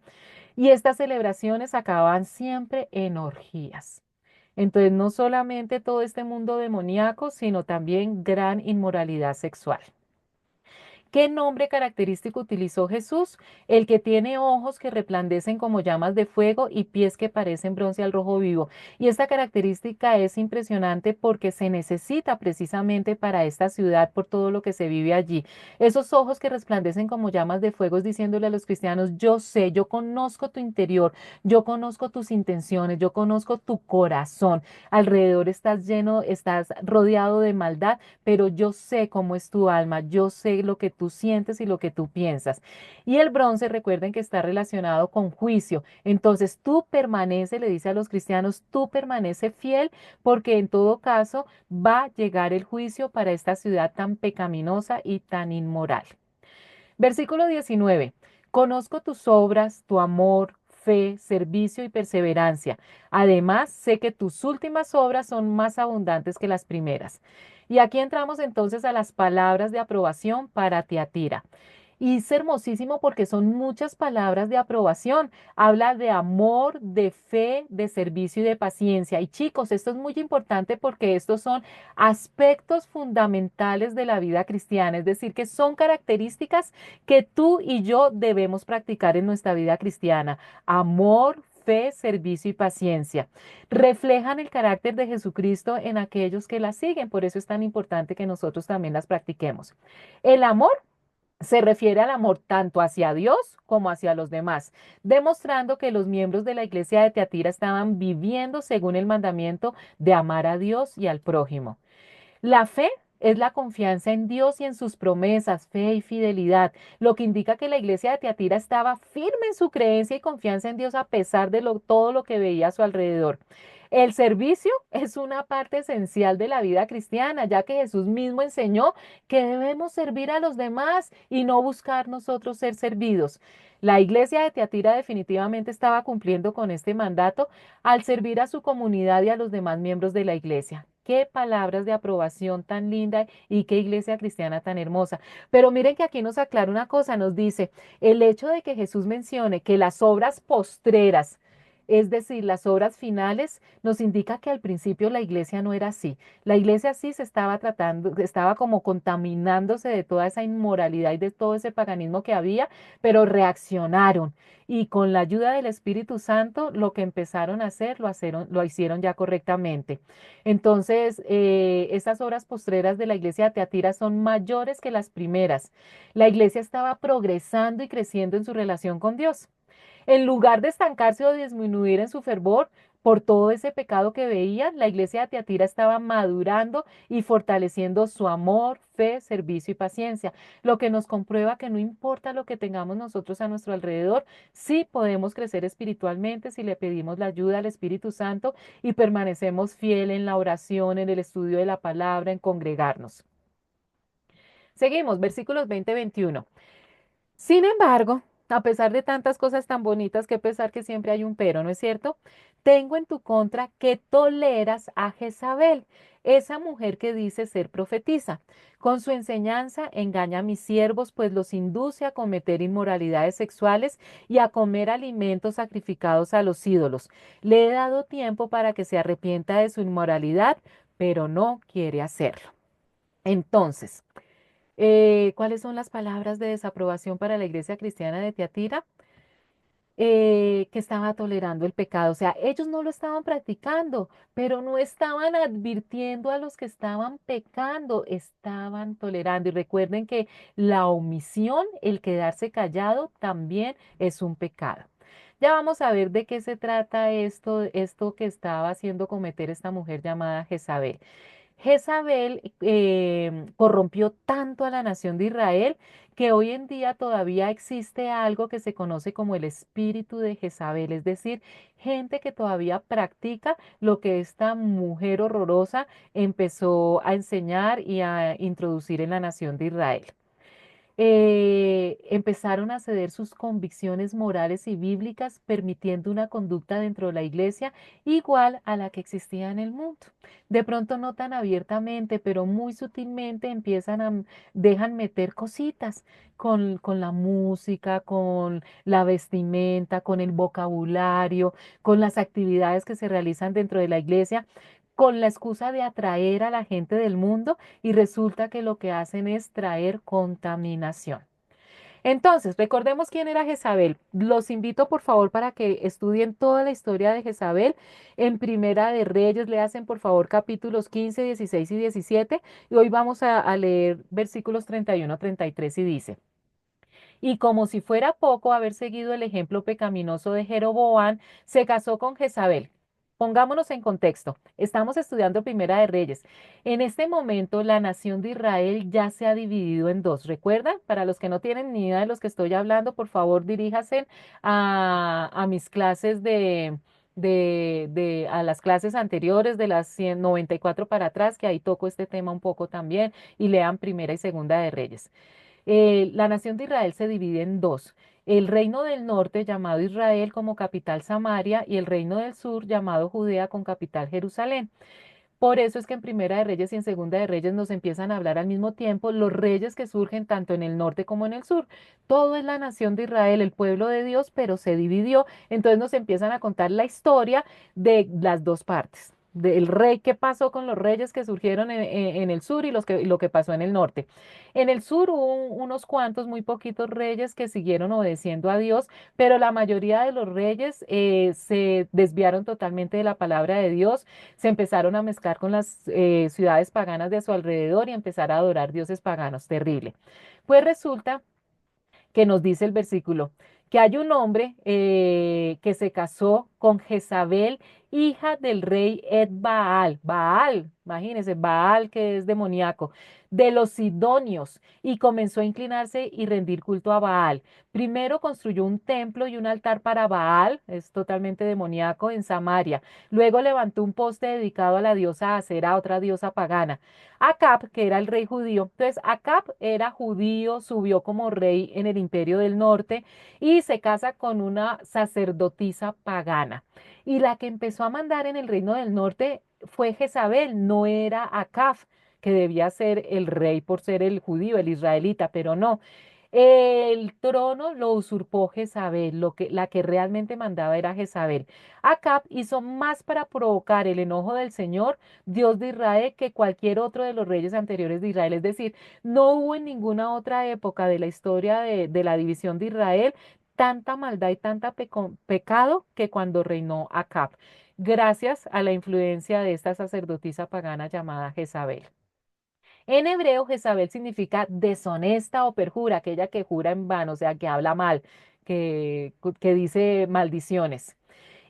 Y estas celebraciones acababan siempre en orgías. Entonces, no solamente todo este mundo demoníaco, sino también gran inmoralidad sexual. ¿Qué nombre característico utilizó Jesús? El que tiene ojos que resplandecen como llamas de fuego y pies que parecen bronce al rojo vivo. Y esta característica es impresionante porque se necesita precisamente para esta ciudad por todo lo que se vive allí. Esos ojos que resplandecen como llamas de fuego es diciéndole a los cristianos, yo sé, yo conozco tu interior, yo conozco tus intenciones, yo conozco tu corazón. Alrededor estás lleno, estás rodeado de maldad, pero yo sé cómo es tu alma, yo sé lo que tú sientes y lo que tú piensas. Y el bronce, recuerden que está relacionado con juicio. Entonces tú permanece, le dice a los cristianos, tú permanece fiel porque en todo caso va a llegar el juicio para esta ciudad tan pecaminosa y tan inmoral. Versículo 19. Conozco tus obras, tu amor, fe, servicio y perseverancia. Además, sé que tus últimas obras son más abundantes que las primeras. Y aquí entramos entonces a las palabras de aprobación para Tiatira. Y es hermosísimo porque son muchas palabras de aprobación. Habla de amor, de fe, de servicio y de paciencia. Y chicos, esto es muy importante porque estos son aspectos fundamentales de la vida cristiana, es decir, que son características que tú y yo debemos practicar en nuestra vida cristiana. Amor, fe, servicio y paciencia. Reflejan el carácter de Jesucristo en aquellos que la siguen, por eso es tan importante que nosotros también las practiquemos. El amor se refiere al amor tanto hacia Dios como hacia los demás, demostrando que los miembros de la iglesia de Teatira estaban viviendo según el mandamiento de amar a Dios y al prójimo. La fe es la confianza en Dios y en sus promesas, fe y fidelidad, lo que indica que la iglesia de Teatira estaba firme en su creencia y confianza en Dios a pesar de todo lo que veía a su alrededor. El servicio es una parte esencial de la vida cristiana, ya que Jesús mismo enseñó que debemos servir a los demás y no buscar nosotros ser servidos. La iglesia de Teatira definitivamente estaba cumpliendo con este mandato al servir a su comunidad y a los demás miembros de la iglesia. qué palabras de aprobación tan linda y qué iglesia cristiana tan hermosa. Pero miren que aquí nos aclara una cosa, nos dice, el hecho de que Jesús mencione que las obras postreras, es decir, las obras finales, nos indica que al principio la iglesia no era así. La iglesia sí se estaba tratando, estaba como contaminándose de toda esa inmoralidad y de todo ese paganismo que había, pero reaccionaron y con la ayuda del Espíritu Santo lo que empezaron a hacer lo hicieron ya correctamente. Entonces, estas obras postreras de la iglesia de Teatira son mayores que las primeras. La iglesia estaba progresando y creciendo en su relación con Dios. En lugar de estancarse o disminuir en su fervor por todo ese pecado que veían, la iglesia de Tiatira estaba madurando y fortaleciendo su amor, fe, servicio y paciencia, lo que nos comprueba que no importa lo que tengamos nosotros a nuestro alrededor, sí podemos crecer espiritualmente si le pedimos la ayuda al Espíritu Santo y permanecemos fiel en la oración, en el estudio de la palabra, en congregarnos. Seguimos, versículos 20-21. Sin embargo, a pesar de tantas cosas tan bonitas, que pesar que siempre hay un pero, ¿no es cierto? Tengo en tu contra que toleras a Jezabel, esa mujer que dice ser profetisa. Con su enseñanza engaña a mis siervos, pues los induce a cometer inmoralidades sexuales y a comer alimentos sacrificados a los ídolos. Le he dado tiempo para que se arrepienta de su inmoralidad, pero no quiere hacerlo. Entonces, ¿cuáles son las palabras de desaprobación para la iglesia cristiana de Tiatira? Que estaba tolerando el pecado. O sea, ellos no lo estaban practicando, pero no estaban advirtiendo a los que estaban pecando, estaban tolerando. Y recuerden que la omisión, el quedarse callado, también es un pecado. Ya vamos a ver de qué se trata esto que estaba haciendo cometer esta mujer llamada Jezabel. Jezabel corrompió tanto a la nación de Israel que hoy en día todavía existe algo que se conoce como el espíritu de Jezabel, es decir, gente que todavía practica lo que esta mujer horrorosa empezó a enseñar y a introducir en la nación de Israel. Empezaron a ceder sus convicciones morales y bíblicas, permitiendo una conducta dentro de la iglesia igual a la que existía en el mundo. De pronto no tan abiertamente, pero muy sutilmente dejan meter cositas con la música, con la vestimenta, con el vocabulario, con las actividades que se realizan dentro de la iglesia, con la excusa de atraer a la gente del mundo y resulta que lo que hacen es traer contaminación. Entonces, recordemos quién era Jezabel. Los invito por favor para que estudien toda la historia de Jezabel en Primera de Reyes. Le hacen por favor capítulos 15, 16 y 17 y hoy vamos a leer versículos 31 a 33 y dice. Y como si fuera poco haber seguido el ejemplo pecaminoso de Jeroboam, se casó con Jezabel. Pongámonos en contexto. Estamos estudiando Primera de Reyes. En este momento la nación de Israel ya se ha dividido en dos. ¿Recuerdan? Para los que no tienen ni idea de los que estoy hablando, por favor diríjase a mis clases a las clases anteriores de las 194 para atrás, que ahí toco este tema un poco también, y lean Primera y Segunda de Reyes. La nación de Israel se divide en dos. El reino del norte, llamado Israel como capital Samaria, y el reino del sur, llamado Judea con capital Jerusalén. Por eso es que en Primera de Reyes y en Segunda de Reyes nos empiezan a hablar al mismo tiempo los reyes que surgen tanto en el norte como en el sur. Todo es la nación de Israel, el pueblo de Dios, pero se dividió. Entonces nos empiezan a contar la historia de las dos partes. Del rey, qué pasó con los reyes que surgieron en el sur y lo que pasó en el norte. En el sur hubo unos cuantos, muy poquitos reyes que siguieron obedeciendo a Dios, pero la mayoría de los reyes se desviaron totalmente de la palabra de Dios, se empezaron a mezclar con las ciudades paganas de su alrededor y empezar a adorar dioses paganos. Terrible. Pues resulta que nos dice el versículo, que hay un hombre que se casó con Jezabel, hija del rey Ed Baal. Baal, imagínense, Baal que es demoníaco, de los Sidonios, y comenzó a inclinarse y rendir culto a Baal. Primero construyó un templo y un altar para Baal, es totalmente demoníaco, en Samaria. Luego levantó un poste dedicado a la diosa Acera, otra diosa pagana. Acab, que era el rey judío. Entonces, Acab era judío, subió como rey en el imperio del norte y se casa con una sacerdotisa pagana. Y la que empezó a mandar en el reino del norte fue Jezabel, no era Acab, que debía ser el rey por ser el judío, el israelita, pero no. El trono lo usurpó Jezabel, la que realmente mandaba era Jezabel. Acab hizo más para provocar el enojo del Señor, Dios de Israel, que cualquier otro de los reyes anteriores de Israel. Es decir, no hubo en ninguna otra época de la historia de la división de Israel tanta maldad y tanta pecado que cuando reinó Acab, gracias a la influencia de esta sacerdotisa pagana llamada Jezabel. En hebreo, Jezabel significa deshonesta o perjura, aquella que jura en vano, o sea, que habla mal, que dice maldiciones.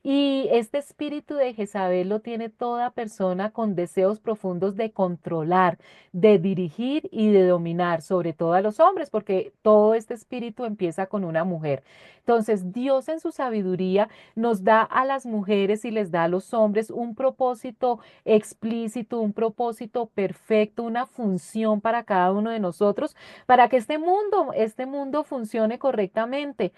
Y este espíritu de Jezabel lo tiene toda persona con deseos profundos de controlar, de dirigir y de dominar, sobre todo a los hombres, porque todo este espíritu empieza con una mujer. Entonces, Dios en su sabiduría nos da a las mujeres y les da a los hombres un propósito explícito, un propósito perfecto, una función para cada uno de nosotros, para que este mundo funcione correctamente.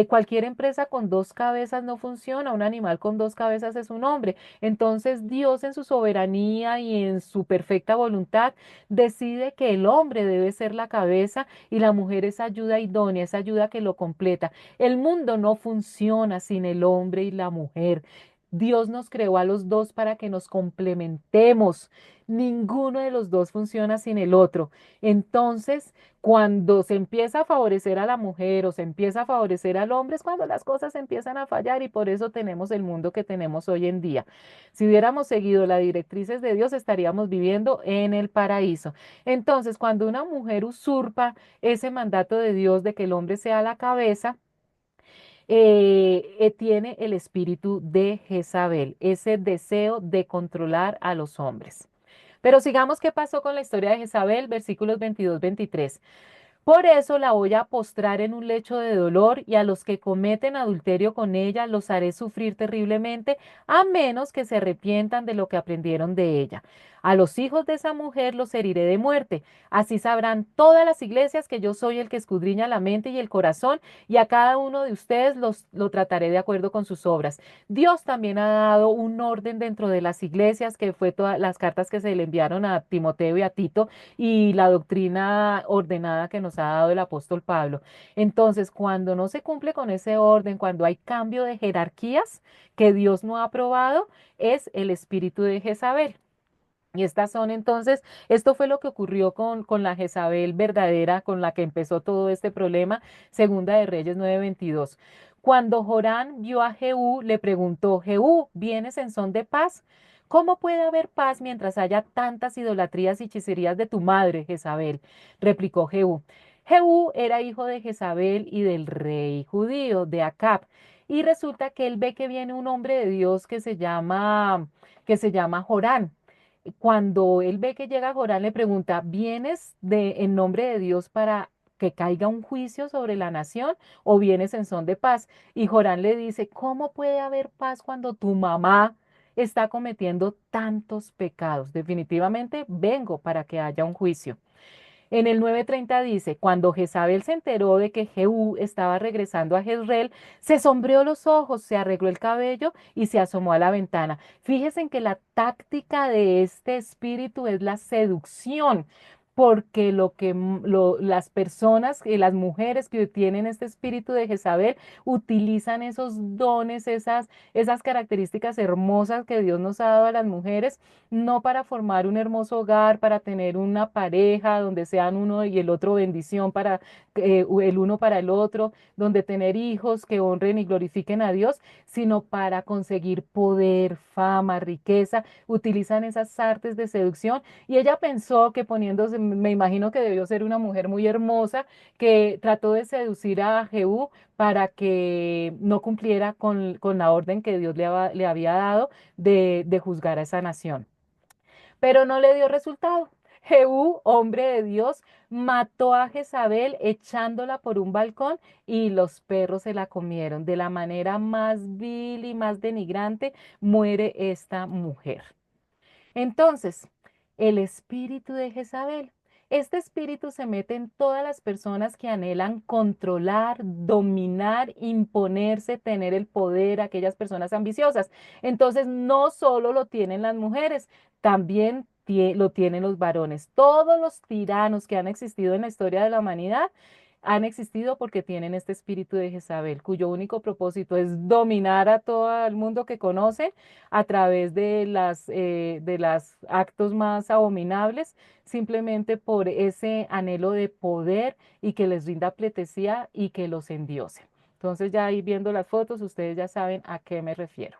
Cualquier empresa con dos cabezas no funciona, un animal con dos cabezas es un hombre. Entonces Dios en su soberanía y en su perfecta voluntad decide que el hombre debe ser la cabeza y la mujer es ayuda idónea, es ayuda que lo completa. El mundo no funciona sin el hombre y la mujer. Dios nos creó a los dos para que nos complementemos. Ninguno de los dos funciona sin el otro. Entonces, cuando se empieza a favorecer a la mujer o se empieza a favorecer al hombre, es cuando las cosas empiezan a fallar y por eso tenemos el mundo que tenemos hoy en día. Si hubiéramos seguido las directrices de Dios, estaríamos viviendo en el paraíso. Entonces, cuando una mujer usurpa ese mandato de Dios de que el hombre sea la cabeza, tiene el espíritu de Jezabel, ese deseo de controlar a los hombres. Pero sigamos qué pasó con la historia de Jezabel, versículos 22-23. Por eso la voy a postrar en un lecho de dolor y a los que cometen adulterio con ella los haré sufrir terriblemente, a menos que se arrepientan de lo que aprendieron de ella. A los hijos de esa mujer los heriré de muerte. Así sabrán todas las iglesias que yo soy el que escudriña la mente y el corazón, y a cada uno de ustedes lo trataré de acuerdo con sus obras. Dios también ha dado un orden dentro de las iglesias, que fue todas las cartas que se le enviaron a Timoteo y a Tito, y la doctrina ordenada que nos ha dado el apóstol Pablo. Entonces, cuando no se cumple con ese orden, cuando hay cambio de jerarquías que Dios no ha aprobado, es el espíritu de Jezabel. Y estas son entonces, esto fue lo que ocurrió con la Jezabel verdadera, con la que empezó todo este problema, Segunda de Reyes 9:22. Cuando Jorán vio a Jehú, le preguntó, Jehú, ¿vienes en son de paz? ¿Cómo puede haber paz mientras haya tantas idolatrías y hechicerías de tu madre, Jezabel? Replicó Jehú. Jehú era hijo de Jezabel y del rey judío, de Acab. Y resulta que él ve que viene un hombre de Dios que se llama Jorán. Cuando él ve que llega Jorán, le pregunta, ¿vienes en nombre de Dios para que caiga un juicio sobre la nación o vienes en son de paz? Y Jorán le dice, ¿cómo puede haber paz cuando tu mamá está cometiendo tantos pecados? Definitivamente vengo para que haya un juicio. En el 9:30 dice, cuando Jezabel se enteró de que Jehú estaba regresando a Jezreel, se sombreó los ojos, se arregló el cabello y se asomó a la ventana. Fíjense en que la táctica de este espíritu es la seducción, porque las personas y las mujeres que tienen este espíritu de Jezabel utilizan esos dones, esas características hermosas que Dios nos ha dado a las mujeres, no para formar un hermoso hogar, para tener una pareja donde sean uno y el otro bendición para el uno para el otro, donde tener hijos que honren y glorifiquen a Dios, sino para conseguir poder, fama, riqueza. Utilizan esas artes de seducción y ella pensó que poniéndose, me imagino que debió ser una mujer muy hermosa, que trató de seducir a Jehú para que no cumpliera con la orden que Dios le había dado de juzgar a esa nación, pero no le dio resultado. Jehú, hombre de Dios, mató a Jezabel echándola por un balcón y los perros se la comieron. De la manera más vil y más denigrante muere esta mujer. Entonces, el espíritu de Jezabel Este espíritu se mete en todas las personas que anhelan controlar, dominar, imponerse, tener el poder, aquellas personas ambiciosas. Entonces, no solo lo tienen las mujeres, también lo tienen los varones. Todos los tiranos que han existido en la historia de la humanidad han existido porque tienen este espíritu de Jezabel, cuyo único propósito es dominar a todo el mundo que conocen a través de las actos más abominables, simplemente por ese anhelo de poder y que les rinda pleitesía y que los endiose. Entonces, ya ahí viendo las fotos, ustedes ya saben a qué me refiero.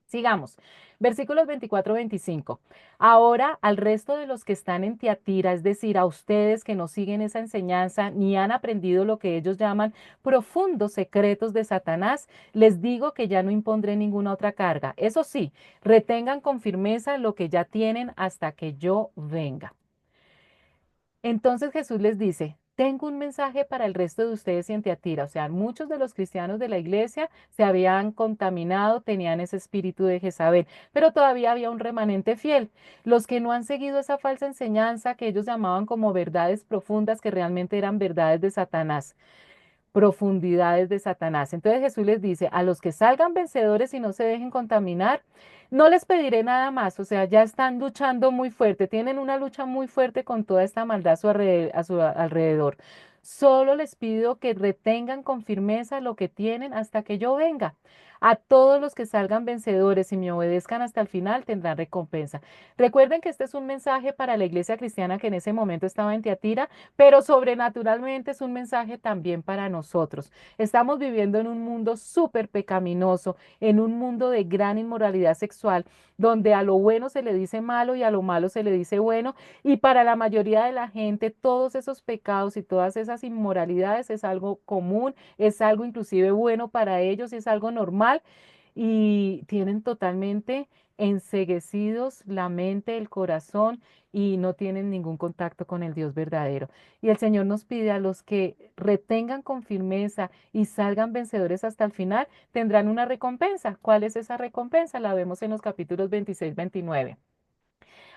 Sigamos. Versículos 24-25. Ahora al resto de los que están en Tiatira, es decir, a ustedes que no siguen esa enseñanza ni han aprendido lo que ellos llaman profundos secretos de Satanás, les digo que ya no impondré ninguna otra carga. Eso sí, retengan con firmeza lo que ya tienen hasta que yo venga. Entonces Jesús les dice, tengo un mensaje para el resto de ustedes en Tiatira. O sea, muchos de los cristianos de la iglesia se habían contaminado, tenían ese espíritu de Jezabel, pero todavía había un remanente fiel. Los que no han seguido esa falsa enseñanza que ellos llamaban como verdades profundas, que realmente eran verdades de Satanás, profundidades de Satanás. Entonces Jesús les dice, a los que salgan vencedores y no se dejen contaminar, no les pediré nada más. O sea, ya están luchando muy fuerte, tienen una lucha muy fuerte con toda esta maldad a su alrededor. Solo les pido que retengan con firmeza lo que tienen hasta que yo venga. A todos los que salgan vencedores y me obedezcan hasta el final tendrán recompensa. Recuerden que este es un mensaje para la iglesia cristiana que en ese momento estaba en Tiatira, pero sobrenaturalmente es un mensaje también para nosotros. Estamos viviendo en un mundo súper pecaminoso, en un mundo de gran inmoralidad sexual, donde a lo bueno se le dice malo y a lo malo se le dice bueno, y para la mayoría de la gente todos esos pecados y todas esas inmoralidades es algo común, es algo inclusive bueno para ellos, es algo normal y tienen totalmente enceguecidos la mente, el corazón y no tienen ningún contacto con el Dios verdadero. Y el Señor nos pide a los que retengan con firmeza y salgan vencedores hasta el final, tendrán una recompensa. ¿Cuál es esa recompensa? La vemos en los capítulos 26-29.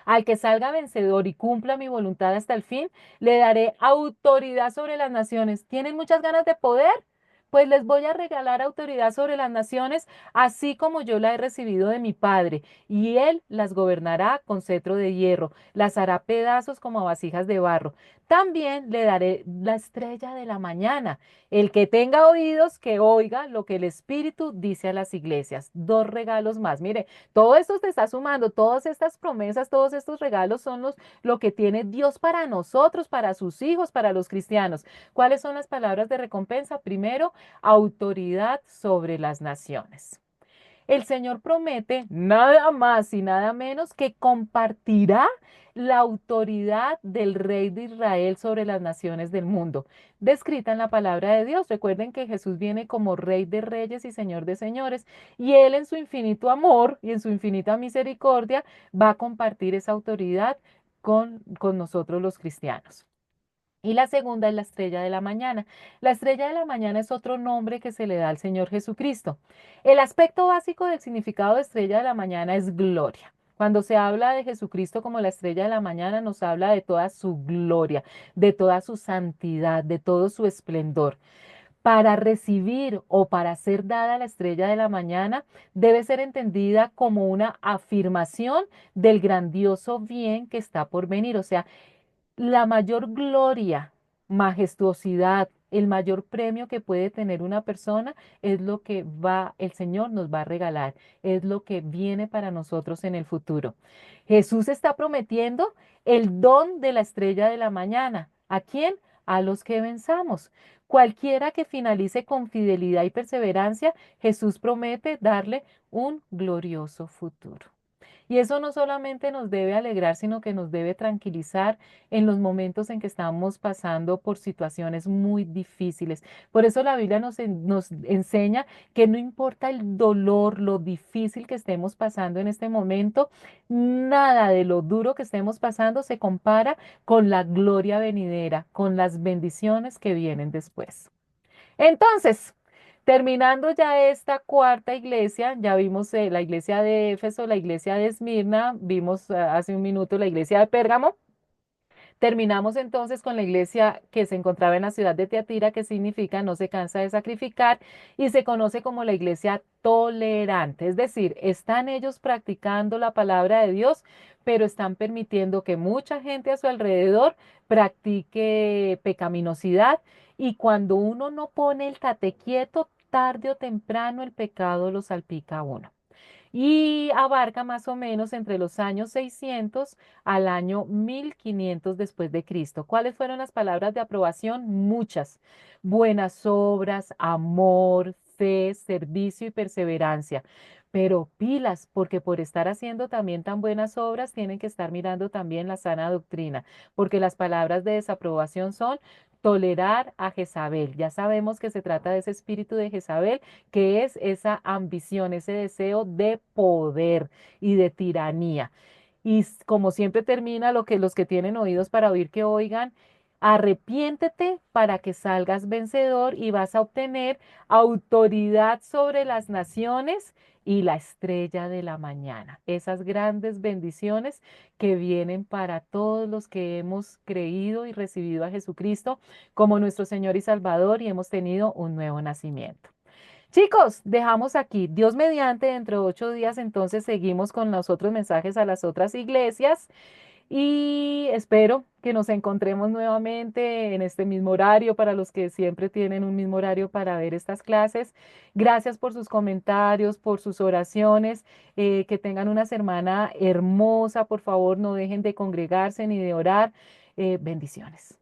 Al que salga vencedor y cumpla mi voluntad hasta el fin, le daré autoridad sobre las naciones. ¿Tienen muchas ganas de poder? Pues les voy a regalar autoridad sobre las naciones, así como yo la he recibido de mi Padre, y Él las gobernará con cetro de hierro, las hará pedazos como vasijas de barro. También le daré la estrella de la mañana. El que tenga oídos, que oiga lo que el Espíritu dice a las iglesias. Dos regalos más. Mire, todo esto se está sumando, todas estas promesas, todos estos regalos son lo que tiene Dios para nosotros, para sus hijos, para los cristianos. ¿Cuáles son las palabras de recompensa? Primero, autoridad sobre las naciones. El Señor promete nada más y nada menos que compartirá la autoridad del rey de Israel sobre las naciones del mundo, descrita en la palabra de Dios. Recuerden que Jesús viene como rey de reyes y señor de señores, y Él en su infinito amor y en su infinita misericordia va a compartir esa autoridad con nosotros los cristianos. Y la segunda es la estrella de la mañana. La estrella de la mañana es otro nombre que se le da al Señor Jesucristo. El aspecto básico del significado de estrella de la mañana es gloria. Cuando se habla de Jesucristo como la estrella de la mañana, nos habla de toda su gloria, de toda su santidad, de todo su esplendor. Para recibir o para ser dada la estrella de la mañana, debe ser entendida como una afirmación del grandioso bien que está por venir. O sea, la mayor gloria, majestuosidad, el mayor premio que puede tener una persona es lo que el Señor nos va a regalar, es lo que viene para nosotros en el futuro. Jesús está prometiendo el don de la estrella de la mañana. ¿A quién? A los que venzamos. Cualquiera que finalice con fidelidad y perseverancia, Jesús promete darle un glorioso futuro. Y eso no solamente nos debe alegrar, sino que nos debe tranquilizar en los momentos en que estamos pasando por situaciones muy difíciles. Por eso la Biblia nos enseña que no importa el dolor, lo difícil que estemos pasando en este momento, nada de lo duro que estemos pasando se compara con la gloria venidera, con las bendiciones que vienen después. Entonces, terminando ya esta cuarta iglesia, ya vimos la iglesia de Éfeso, la iglesia de Esmirna, vimos hace un minuto la iglesia de Pérgamo. Terminamos entonces con la iglesia que se encontraba en la ciudad de Teatira, que significa no se cansa de sacrificar, y se conoce como la iglesia tolerante. Es decir, están ellos practicando la palabra de Dios, pero están permitiendo que mucha gente a su alrededor practique pecaminosidad. Y cuando uno no pone el tate quieto, tarde o temprano el pecado lo salpica a uno y abarca más o menos entre los años 600 al año 1500 después de Cristo. ¿Cuáles fueron las palabras de aprobación? Muchas. Buenas obras, amor, fe, servicio y perseverancia. Pero pilas, porque por estar haciendo también tan buenas obras, tienen que estar mirando también la sana doctrina, porque las palabras de desaprobación son tolerar a Jezabel. Ya sabemos que se trata de ese espíritu de Jezabel, que es esa ambición, ese deseo de poder y de tiranía. Y como siempre termina lo que los que tienen oídos para oír que oigan, arrepiéntete para que salgas vencedor y vas a obtener autoridad sobre las naciones y la estrella de la mañana. Esas grandes bendiciones que vienen para todos los que hemos creído y recibido a Jesucristo como nuestro Señor y Salvador y hemos tenido un nuevo nacimiento. Chicos, dejamos aquí. Dios mediante, dentro de 8 días, entonces seguimos con los otros mensajes a las otras iglesias y espero que nos encontremos nuevamente en este mismo horario para los que siempre tienen un mismo horario para ver estas clases. Gracias por sus comentarios, por sus oraciones. Que tengan una semana hermosa. Por favor, no dejen de congregarse ni de orar. Bendiciones.